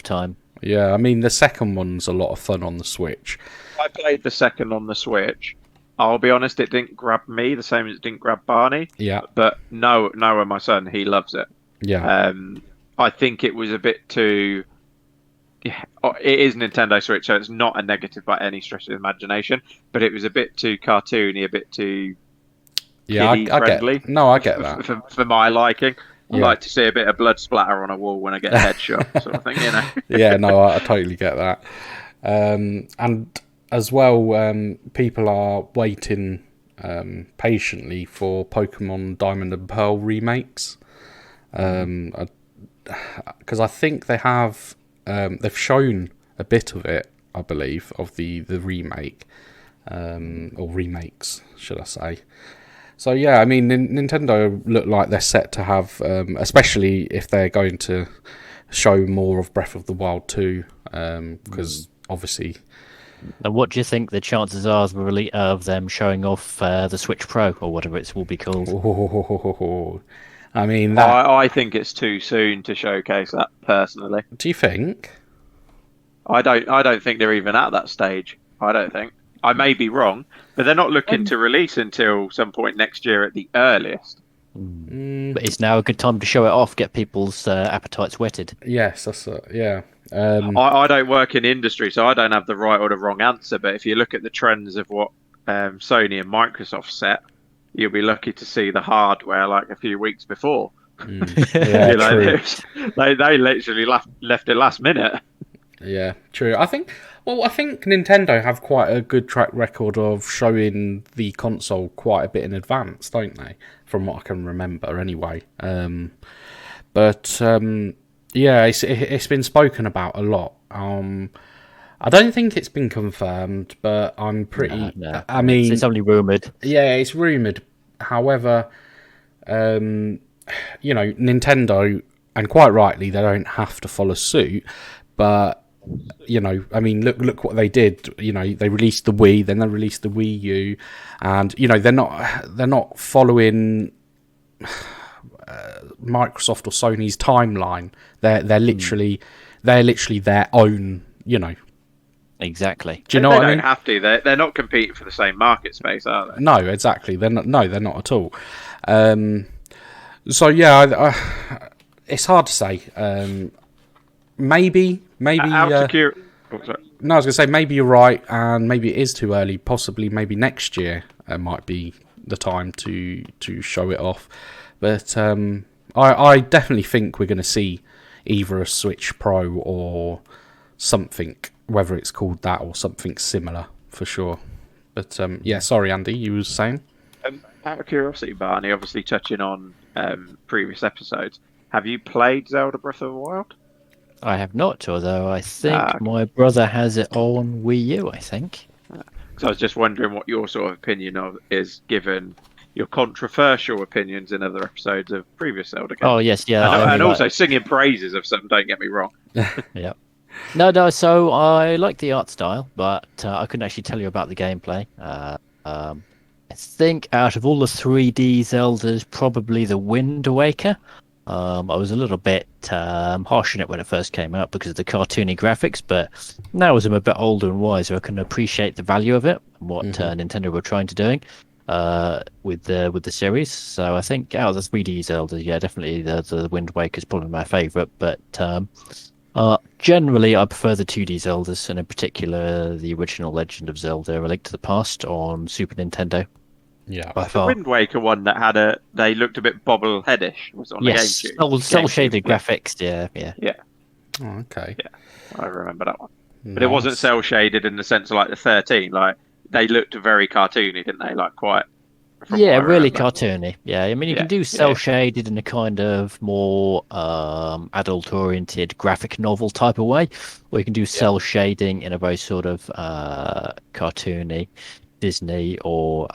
time. Yeah, I mean, the second one's a lot of fun on the Switch. I played the second on the Switch. I'll be honest, it didn't grab me the same as it didn't grab Barney. Yeah. But Noah, my son, he loves it. Yeah. I think it was a bit too... Yeah, it is Nintendo Switch, so it's not a negative by any stretch of the imagination, but it was a bit too cartoony, a bit too kiddie-friendly. I get that. For my liking. I Yeah. like to see a bit of blood splatter on a wall when I get a headshot, sort of thing, Yeah, no, I totally get that. And as well, people are waiting patiently for Pokemon Diamond and Pearl remakes. Because I think they have... they've shown a bit of it, I believe, of the remake. Or remakes, should I say. So yeah, I mean, Nintendo look like they're set to have, especially if they're going to show more of Breath of the Wild 2, because obviously... And what do you think the chances are of them showing off the Switch Pro, or whatever it will be called? I mean, I think it's too soon to showcase that, personally. Do you think? I don't think they're even at that stage. I don't think. I may be wrong, but they're not looking to release until some point next year at the earliest. But it's now a good time to show it off, get people's appetites whetted. Yes, that's yeah. I don't work in the industry, so I don't have the right or the wrong answer. But if you look at the trends of what Sony and Microsoft set, you'll be lucky to see the hardware like a few weeks before. Yeah, You know, true. they literally left it last minute. Yeah, true. I think Nintendo have quite a good track record of showing the console quite a bit in advance, don't they? From what I can remember, anyway. But yeah, it's been spoken about a lot. I don't think it's been confirmed, but I'm pretty. No, I mean, it's only rumored. yeah, it's rumored. However, Nintendo, and quite rightly, they don't have to follow suit, but I mean, look what they did. They released the Wii, then they released the Wii U, and they're not following Microsoft or Sony's timeline. They're literally their own. Exactly. Do you know they what I don't mean? have to. They're not competing for the same market space, are they? No, exactly. They're not. No, they're not at all. So yeah, it's hard to say. Maybe. Out of sorry. No, I was going to say maybe you're right, and maybe it is too early. Possibly, maybe next year might be the time to show it off. But I definitely think we're going to see either a Switch Pro or something, whether it's called that or something similar, for sure. But yeah, sorry, Andy, you were saying? Out of curiosity, Barney, obviously touching on previous episodes, have you played Zelda Breath of the Wild? I have not, although I think my brother has it on Wii U, I think. So I was just wondering what your sort of opinion is, given your controversial opinions in other episodes of previous Zelda games. Oh, yes, yeah. And also singing praises of something, don't get me wrong. Yeah. No, so I like the art style, but I couldn't actually tell you about the gameplay. I think out of all the 3D Zeldas, probably the Wind Waker. I was a little bit harsh on it when it first came out because of the cartoony graphics, but now as I'm a bit older and wiser, I can appreciate the value of it and what Nintendo were trying to do with the series. So I think out of the 3D Zelda, yeah, definitely the Wind Waker is probably my favourite. But generally, I prefer the 2D Zeldas, and in particular the original Legend of Zelda: A Link to the Past on Super Nintendo. Yeah, by The far. Wind Waker one that they looked a bit bobbleheadish was on Yes, the GameCube. cell shaded Yeah. graphics. Yeah. Oh, okay. Yeah, I remember that one. But Nice. it wasn't cell shaded in the sense of like the 13. Like they looked very cartoony, didn't they? Like quite. from Yeah, what I really remember. cartoony. Yeah, I mean, you Yeah, can do yeah. cell shaded in a kind of more adult oriented graphic novel type of way, or you can do cell shading in a very sort of cartoony Disney or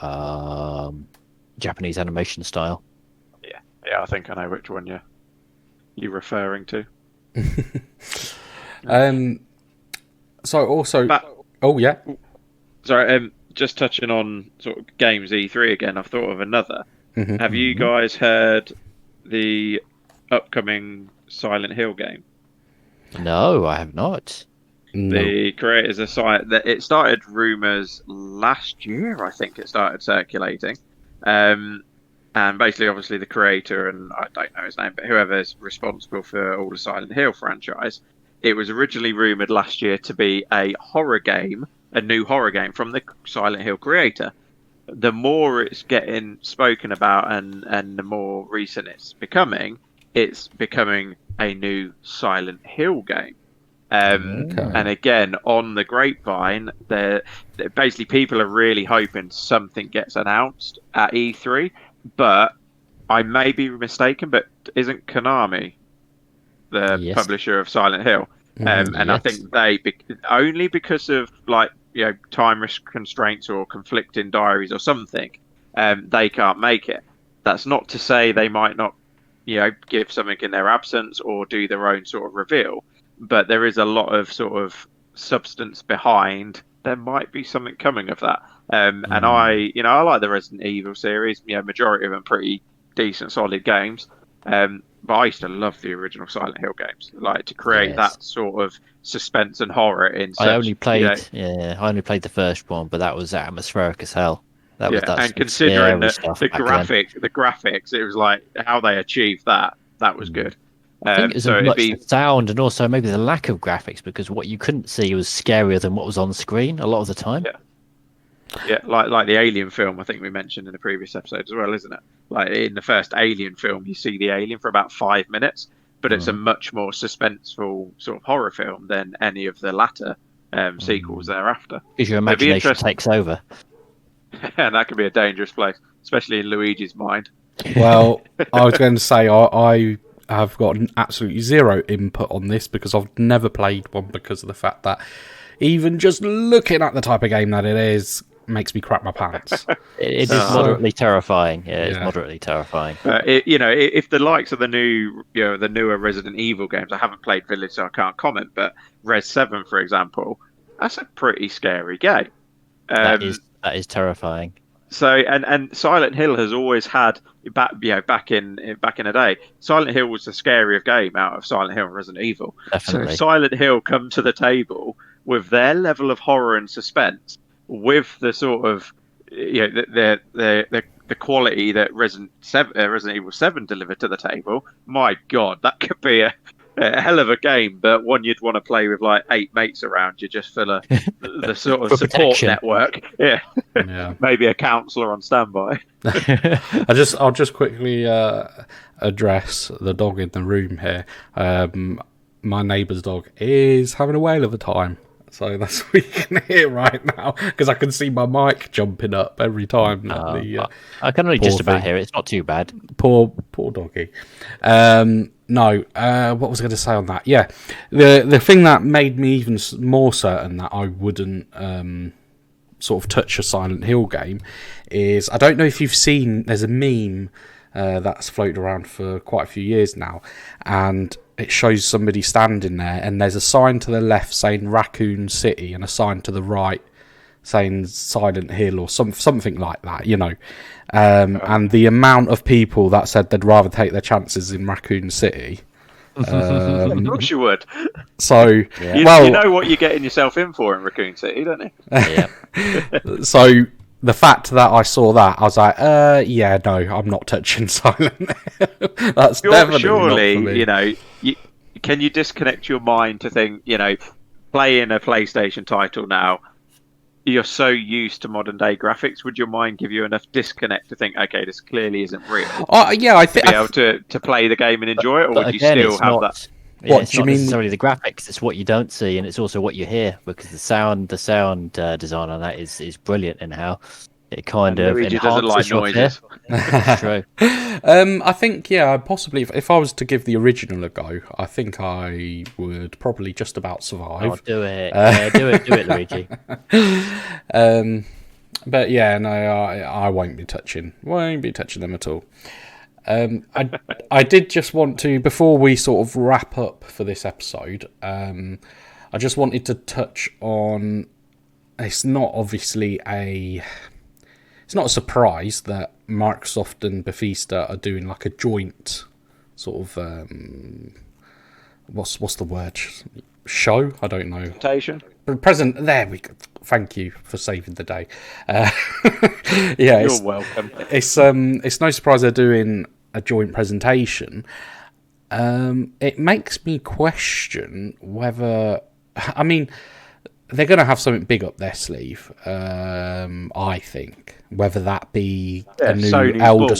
Japanese animation style. Yeah, I think I know which one you're referring to. So also, But- oh yeah, Sorry, just touching on sort of games E3 again. I've thought of another. Have you guys heard the upcoming Silent Hill game? No, I have not. no. The creators of that it started rumors last year. I think it started circulating, and basically, obviously, the creator and I don't know his name, but whoever's responsible for all the Silent Hill franchise, it was originally rumored last year to be a horror game, a new horror game from the Silent Hill creator. The more it's getting spoken about and the more recent it's becoming a new Silent Hill game. And again, on the grapevine, basically people are really hoping something gets announced at E3. But I may be mistaken, but isn't Konami the publisher of Silent Hill? And I think only because of time constraints or conflicting diaries or something, they can't make it. That's not to say they might not, give something in their absence or do their own sort of reveal. But there is a lot of sort of substance behind. There might be something coming of that. And I like the Resident Evil series. Majority of them pretty decent, solid games. But I used to love the original Silent Hill games. Like to create that sort of suspense and horror in. I only played the first one, but that was atmospheric as hell. That was and considering the the graphics, it was like how they achieved that. That was good. I think it was the sound and also maybe the lack of graphics, because what you couldn't see was scarier than what was on screen a lot of the time. Yeah, like the Alien film, I think we mentioned in the previous episode as well, isn't it? Like in the first Alien film, you see the alien for about 5 minutes, but it's a much more suspenseful sort of horror film than any of the latter sequels thereafter. Because your So it'd be imagination interesting, takes over. and that could be a dangerous place, especially in Luigi's mind. Well, I was going to say I have got absolutely zero input on this because I've never played one, because of the fact that even just looking at the type of game that it is makes me crap my pants. It is moderately terrifying. Yeah, it's moderately terrifying. If the likes of the newer Resident Evil games, I haven't played Village, so I can't comment. But Res 7, for example, that's a pretty scary game. That is terrifying. So and Silent Hill has always had back in the day. Silent Hill was the scarier game out of Silent Hill and Resident Evil. Definitely. So if Silent Hill come to the table with their level of horror and suspense, with the sort of the quality that Resident Evil 7 delivered to the table, my God, that could be a hell of a game, but one you'd want to play with like 8 mates around you, just for the sort of support network. Yeah. Maybe a counsellor on standby. I'll just quickly address the dog in the room here. My neighbour's dog is having a whale of a time. So that's what you can hear right now, because I can see my mic jumping up every time. I can only just about hear it. It's not too bad. Poor doggy. No, what was I going to say on that? Yeah, the thing that made me even more certain that I wouldn't sort of touch a Silent Hill game is, I don't know if you've seen, there's a meme that's floated around for quite a few years now, and it shows somebody standing there, and there's a sign to the left saying Raccoon City and a sign to the right saying Silent Hill or something like that, and the amount of people that said they'd rather take their chances in Raccoon City. Of course you would. So, you know what you're getting yourself in for in Raccoon City, don't you? Yeah. So the fact that I saw that, I was like, no, I'm not touching Silent Hill. That's definitely surely, not for me. Can you disconnect your mind to think, playing a PlayStation title now, you're so used to modern day graphics, would your mind give you enough disconnect to think, okay, this clearly isn't real? I think to be able to play the game and enjoy it, or would you still have that? Yeah, it's not necessarily the graphics; it's what you don't see, and it's also what you hear, because the sound design on that is brilliant in how it kind of Luigi doesn't like noises. True. I think, possibly if I was to give the original a go, I think I would probably just about survive. Oh, do it, do it, Luigi. But no, I won't be touching them at all. I did just want to, before we sort of wrap up for this episode, I just wanted to touch on, it's not a surprise that Microsoft and Bethesda are doing like a joint sort of what's the word? Show? I don't know. Presentation. There we go. Thank you for saving the day. You're welcome. It's no surprise they're doing a joint presentation. It makes me question whether, I mean, they're going to have something big up their sleeve. I think whether that be a new Elder,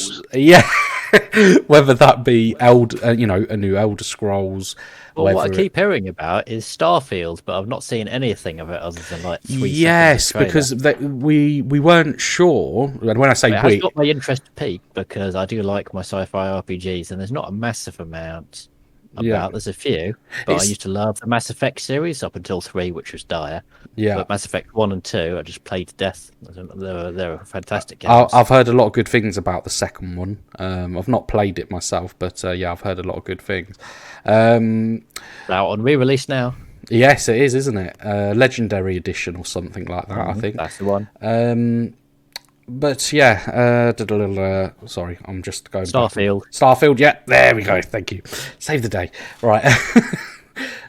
whether that be a new Elder Scrolls. Well, what I keep hearing about is Starfield, but I've not seen anything of it other than like 3 seconds of because we weren't sure. And when I say it has got my interest peaked, because I do like my sci-fi RPGs, and there's not a massive amount about. There's a few, but I used to love the Mass Effect series up until 3, which was dire. But Mass Effect 1 and 2, I just played to death. They're fantastic games. I've heard a lot of good things about the second one. I've not played it myself, but I've heard a lot of good things. Out on re-release now. Yes, it is, isn't it? Legendary Edition or something like that. I think that's the one. But sorry, I'm just going Starfield. Starfield, yeah, there we go. Thank you. Save the day. Right.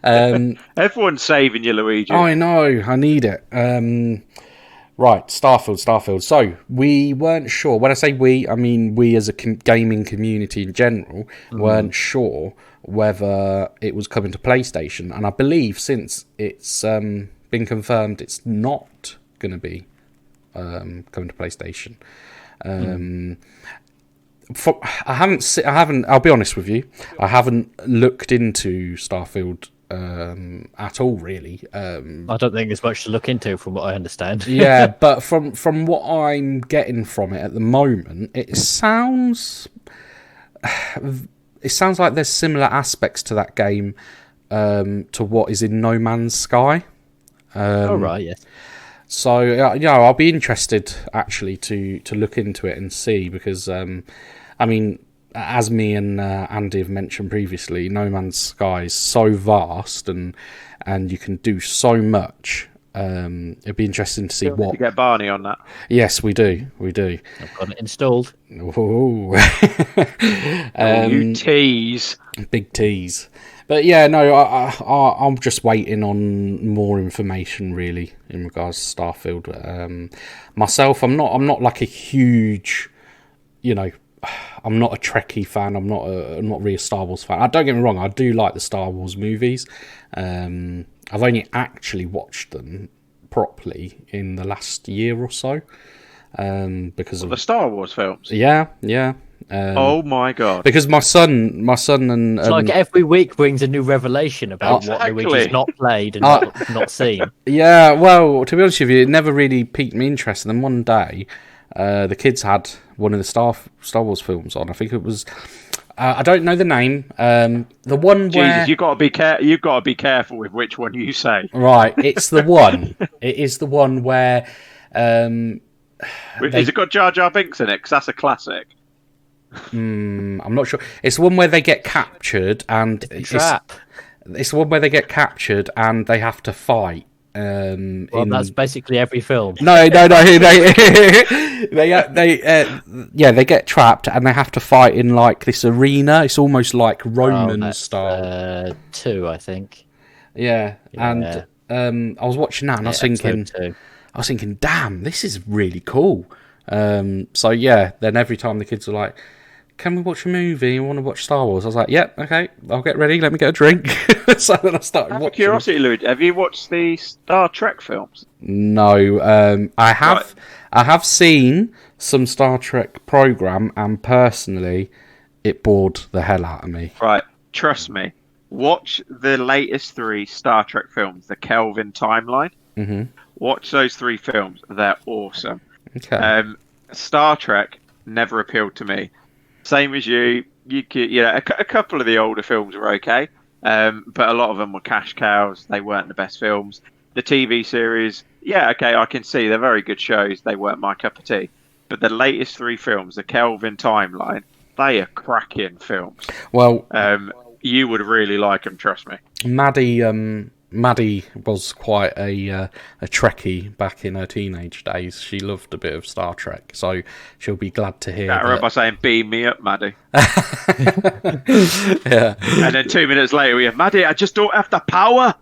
Everyone's saving you, Luigi. I know, I need it. Right, Starfield. So, we weren't sure. When I say we, I mean we as a gaming community in general weren't sure whether it was coming to PlayStation. And I believe since it's been confirmed it's not going to be coming to PlayStation. I haven't. I'll be honest with you. I haven't looked into Starfield at all, really. I don't think there's much to look into, from what I understand. Yeah, but from what I'm getting from it at the moment, it sounds like there's similar aspects to that game to what is in No Man's Sky. Oh right, yes. So I'll be interested actually to look into it and see, because I mean, as me and Andy have mentioned previously, No Man's Sky is so vast and you can do so much. It'd be interesting to see what. You get Barney on that. Yes, we do. I've got it installed. Ooh. You tease. Big tease. But yeah, no, I'm just waiting on more information really in regards to Starfield. Myself, I'm not like a huge, I'm not a Trekkie fan. I'm not really a Star Wars fan. Don't get me wrong, I do like the Star Wars movies. I've only actually watched them properly in the last year or so. Because of the Star Wars films. Yeah. Oh my god! Because my son, and it's like every week brings a new revelation about what Luigi's not played and not seen. Yeah, well, to be honest with you, it never really piqued me interest. And then one day, the kids had one of the Star Wars films on. I think it was. I don't know the name. The one where Jesus, you've got to be careful with which one you say. Right, it's the one. It is the one where. Has it got Jar Jar Binks in it? Because that's a classic. I'm not sure. It's the one where they get captured and it's the one where they get captured and they have to fight. That's basically every film. No. They get trapped and they have to fight in like this arena. It's almost like Roman style. 2, I think. Yeah, and I was watching that and I was thinking, damn, this is really cool. So yeah, then every time the kids were like, can we watch a movie? I want to watch Star Wars. I was like, yep, okay, I'll get ready. Let me get a drink. So then I started watching. Curiosity, Louis, have you watched the Star Trek films? No, I have. Right. I have seen some Star Trek program, and personally, it bored the hell out of me. Right, trust me. Watch the latest 3 Star Trek films, the Kelvin timeline. Mm-hmm. Watch those 3 films; they're awesome. Okay. Star Trek never appealed to me. Same as you. You could, a couple of the older films were okay, but a lot of them were cash cows. They weren't the best films. The TV series, okay, I can see they're very good shows. They weren't my cup of tea. But the latest 3 films, the Kelvin timeline, they are cracking films. Well, you would really like them, trust me. Maddie was quite a Trekkie back in her teenage days. She loved a bit of Star Trek, so she'll be glad to hear that. By saying, beam me up, Maddie. Yeah. And then 2 minutes later, we have, Maddie, I just don't have the power.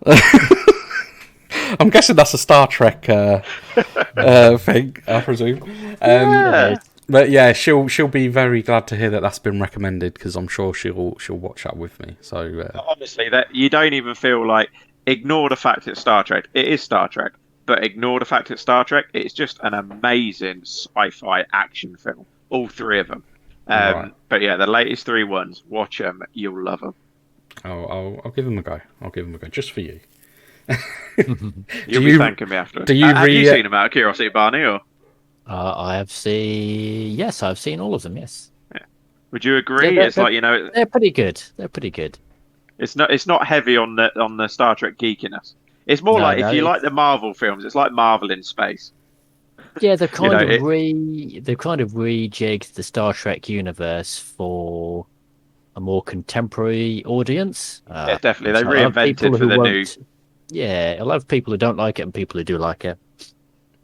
I'm guessing that's a Star Trek thing, I presume. But yeah, she'll be very glad to hear that that's been recommended, because I'm sure she'll watch that with me. So honestly, that you don't even feel like. Ignore the fact it's Star Trek. It is Star Trek, but ignore the fact it's Star Trek. It's just an amazing sci-fi action film. All 3 of them. Right. But yeah, the latest 3 ones, watch them. You'll love them. I'll give them a go. Just for you. You'll be thanking me after. Have you seen them out of curiosity, Barney? Or I've seen all of them. Yes. Yeah. Would you agree? It's they're pretty good. It's not heavy on the Star Trek geekiness. It's more if you like the Marvel films, it's like Marvel in space. Yeah, they've kind of rejigged the Star Trek universe for a more contemporary audience. Yeah, definitely. They reinvented for the new. Yeah, a lot of people who don't like it and people who do like it.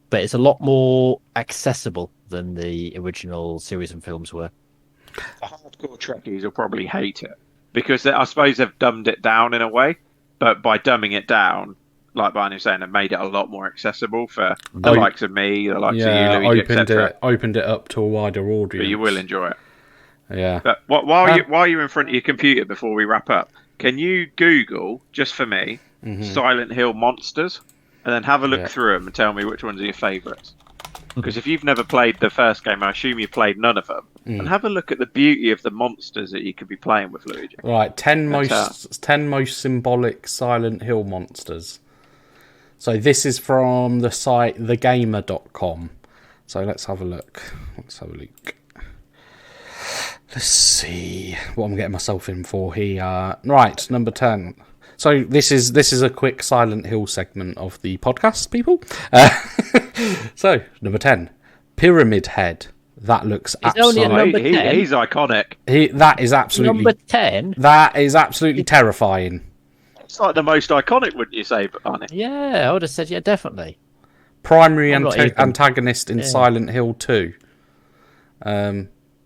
But it's a lot more accessible than the original series and films were. The hardcore Trekkies will probably hate it. Because I suppose they've dumbed it down in a way, but by dumbing it down, like Barney was saying, they've made it a lot more accessible for the likes of me, the likes of you, Louis, etc. Opened it up to a wider audience. But you will enjoy it. Yeah. But while you're in front of your computer before we wrap up, can you Google, just for me, Silent Hill monsters, and then have a look through them and tell me which ones are your favourites? Because if you've never played the first game, I assume you played none of them. And have a look at the beauty of the monsters that you could be playing with, Luigi. Right, 10 most symbolic Silent Hill monsters. So this is from the site thegamer.com. So let's have a look. Let's see what I'm getting myself in for here. Right, number 10. So this is a quick Silent Hill segment of the podcast, people. So number 10, Pyramid Head. That looks absolutely. He's iconic. That is absolutely number 10. That is absolutely terrifying. It's like the most iconic, wouldn't you say, Barney? Yeah, I would have said definitely. Primary antagonist in Silent Hill 2.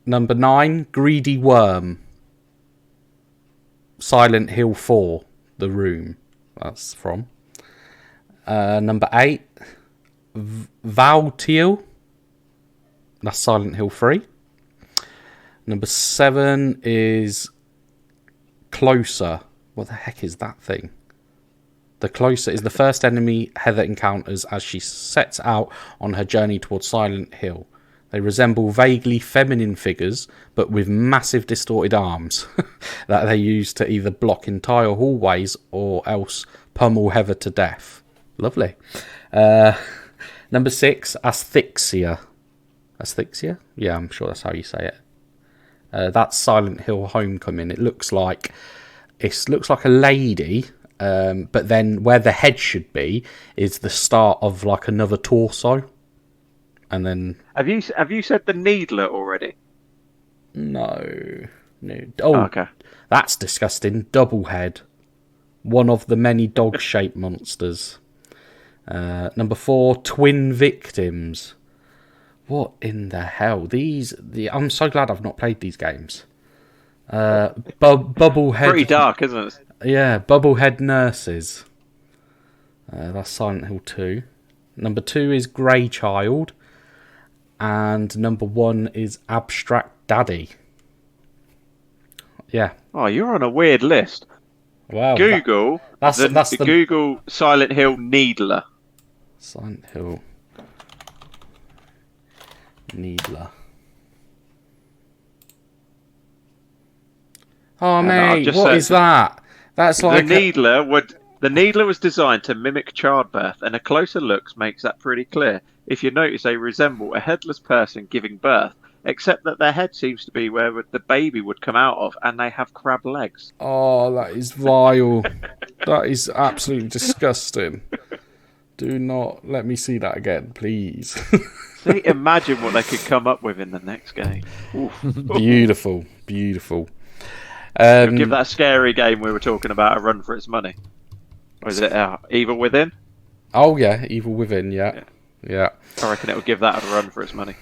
Number 9, Greedy Worm. Silent Hill 4, The Room. That's from. Number 8, Valtiel. That's Silent Hill 3. Number 7 is Closer. What the heck is that thing? The Closer is the first enemy Heather encounters as she sets out on her journey towards Silent Hill. They resemble vaguely feminine figures, but with massive distorted arms that they use to either block entire hallways or else pummel Heather to death. Lovely. Number 6, Asphyxia. Asphyxia? Yeah, I'm sure that's how you say it. That's Silent Hill Homecoming. It looks like a lady, but then where the head should be is the start of like another torso. And then have you said the Needler already? No. Oh, okay. That's disgusting. Double head. One of the many dog-shaped monsters. Number 4, Twin Victims. What in the hell? I'm so glad I've not played these games. Bubblehead. Pretty dark, isn't it? Yeah, Bubblehead Nurses. That's Silent Hill 2. Number 2 is Grey Child. And number 1 is Abstract Daddy. Yeah. Oh, you're on a weird list. Wow. Google. That's the Google Silent Hill Needler. Silent Hill Needler. Oh mate, what is that? That's like the Needler was designed to mimic childbirth, and a closer look makes that pretty clear. If you notice, they resemble a headless person giving birth, except that their head seems to be where the baby would come out of, and they have crab legs. Oh, that is vile. That is absolutely disgusting. Do not let me see that again, please. See, imagine what they could come up with in the next game. Beautiful, beautiful. Give that scary game we were talking about a run for its money. Or is it Evil Within? Oh yeah, Evil Within, yeah. I reckon it would give that a run for its money.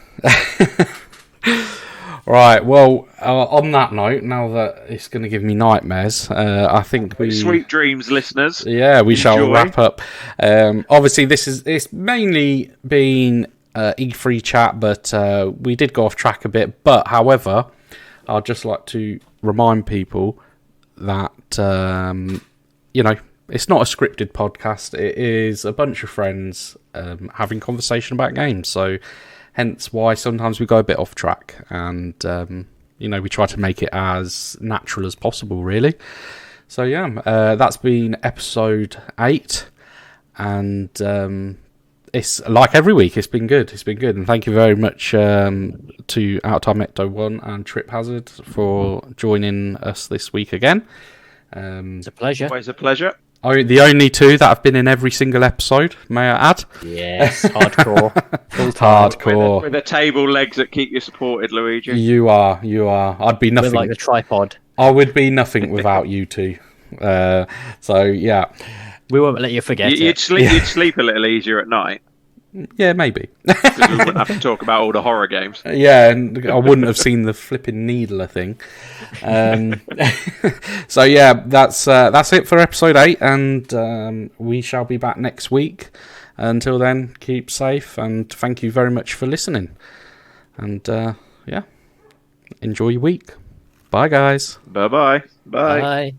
Right, well, on that note, now that it's going to give me nightmares, I think Sweet dreams, listeners. Yeah, we shall wrap up. Obviously, it's mainly been E3 chat, but we did go off track a bit. But, however, I'd just like to remind people that, it's not a scripted podcast. It is a bunch of friends having conversation about games. So, hence why sometimes we go a bit off track. And, we try to make it as natural as possible, really. So, yeah, that's been episode 8. And it's like every week. It's been good. And thank you very much to Outtime Ecto 1 and Trip Hazard for joining us this week again. It's a pleasure. Always a pleasure. The only 2 that have been in every single episode, may I add? Yes, hardcore. Hardcore. With the table legs that keep you supported, Luigi. You are. I'd be nothing. We're like the tripod. I would be nothing without you 2. So, yeah. We won't let you forget it. You'd sleep a little easier at night. Yeah, maybe. Because we wouldn't have to talk about all the horror games. Yeah, and I wouldn't have seen the flipping Needler thing. So yeah, that's it for episode 8, and we shall be back next week. Until then, keep safe, and thank you very much for listening. And enjoy your week. Bye, guys. Bye-bye. Bye. Bye.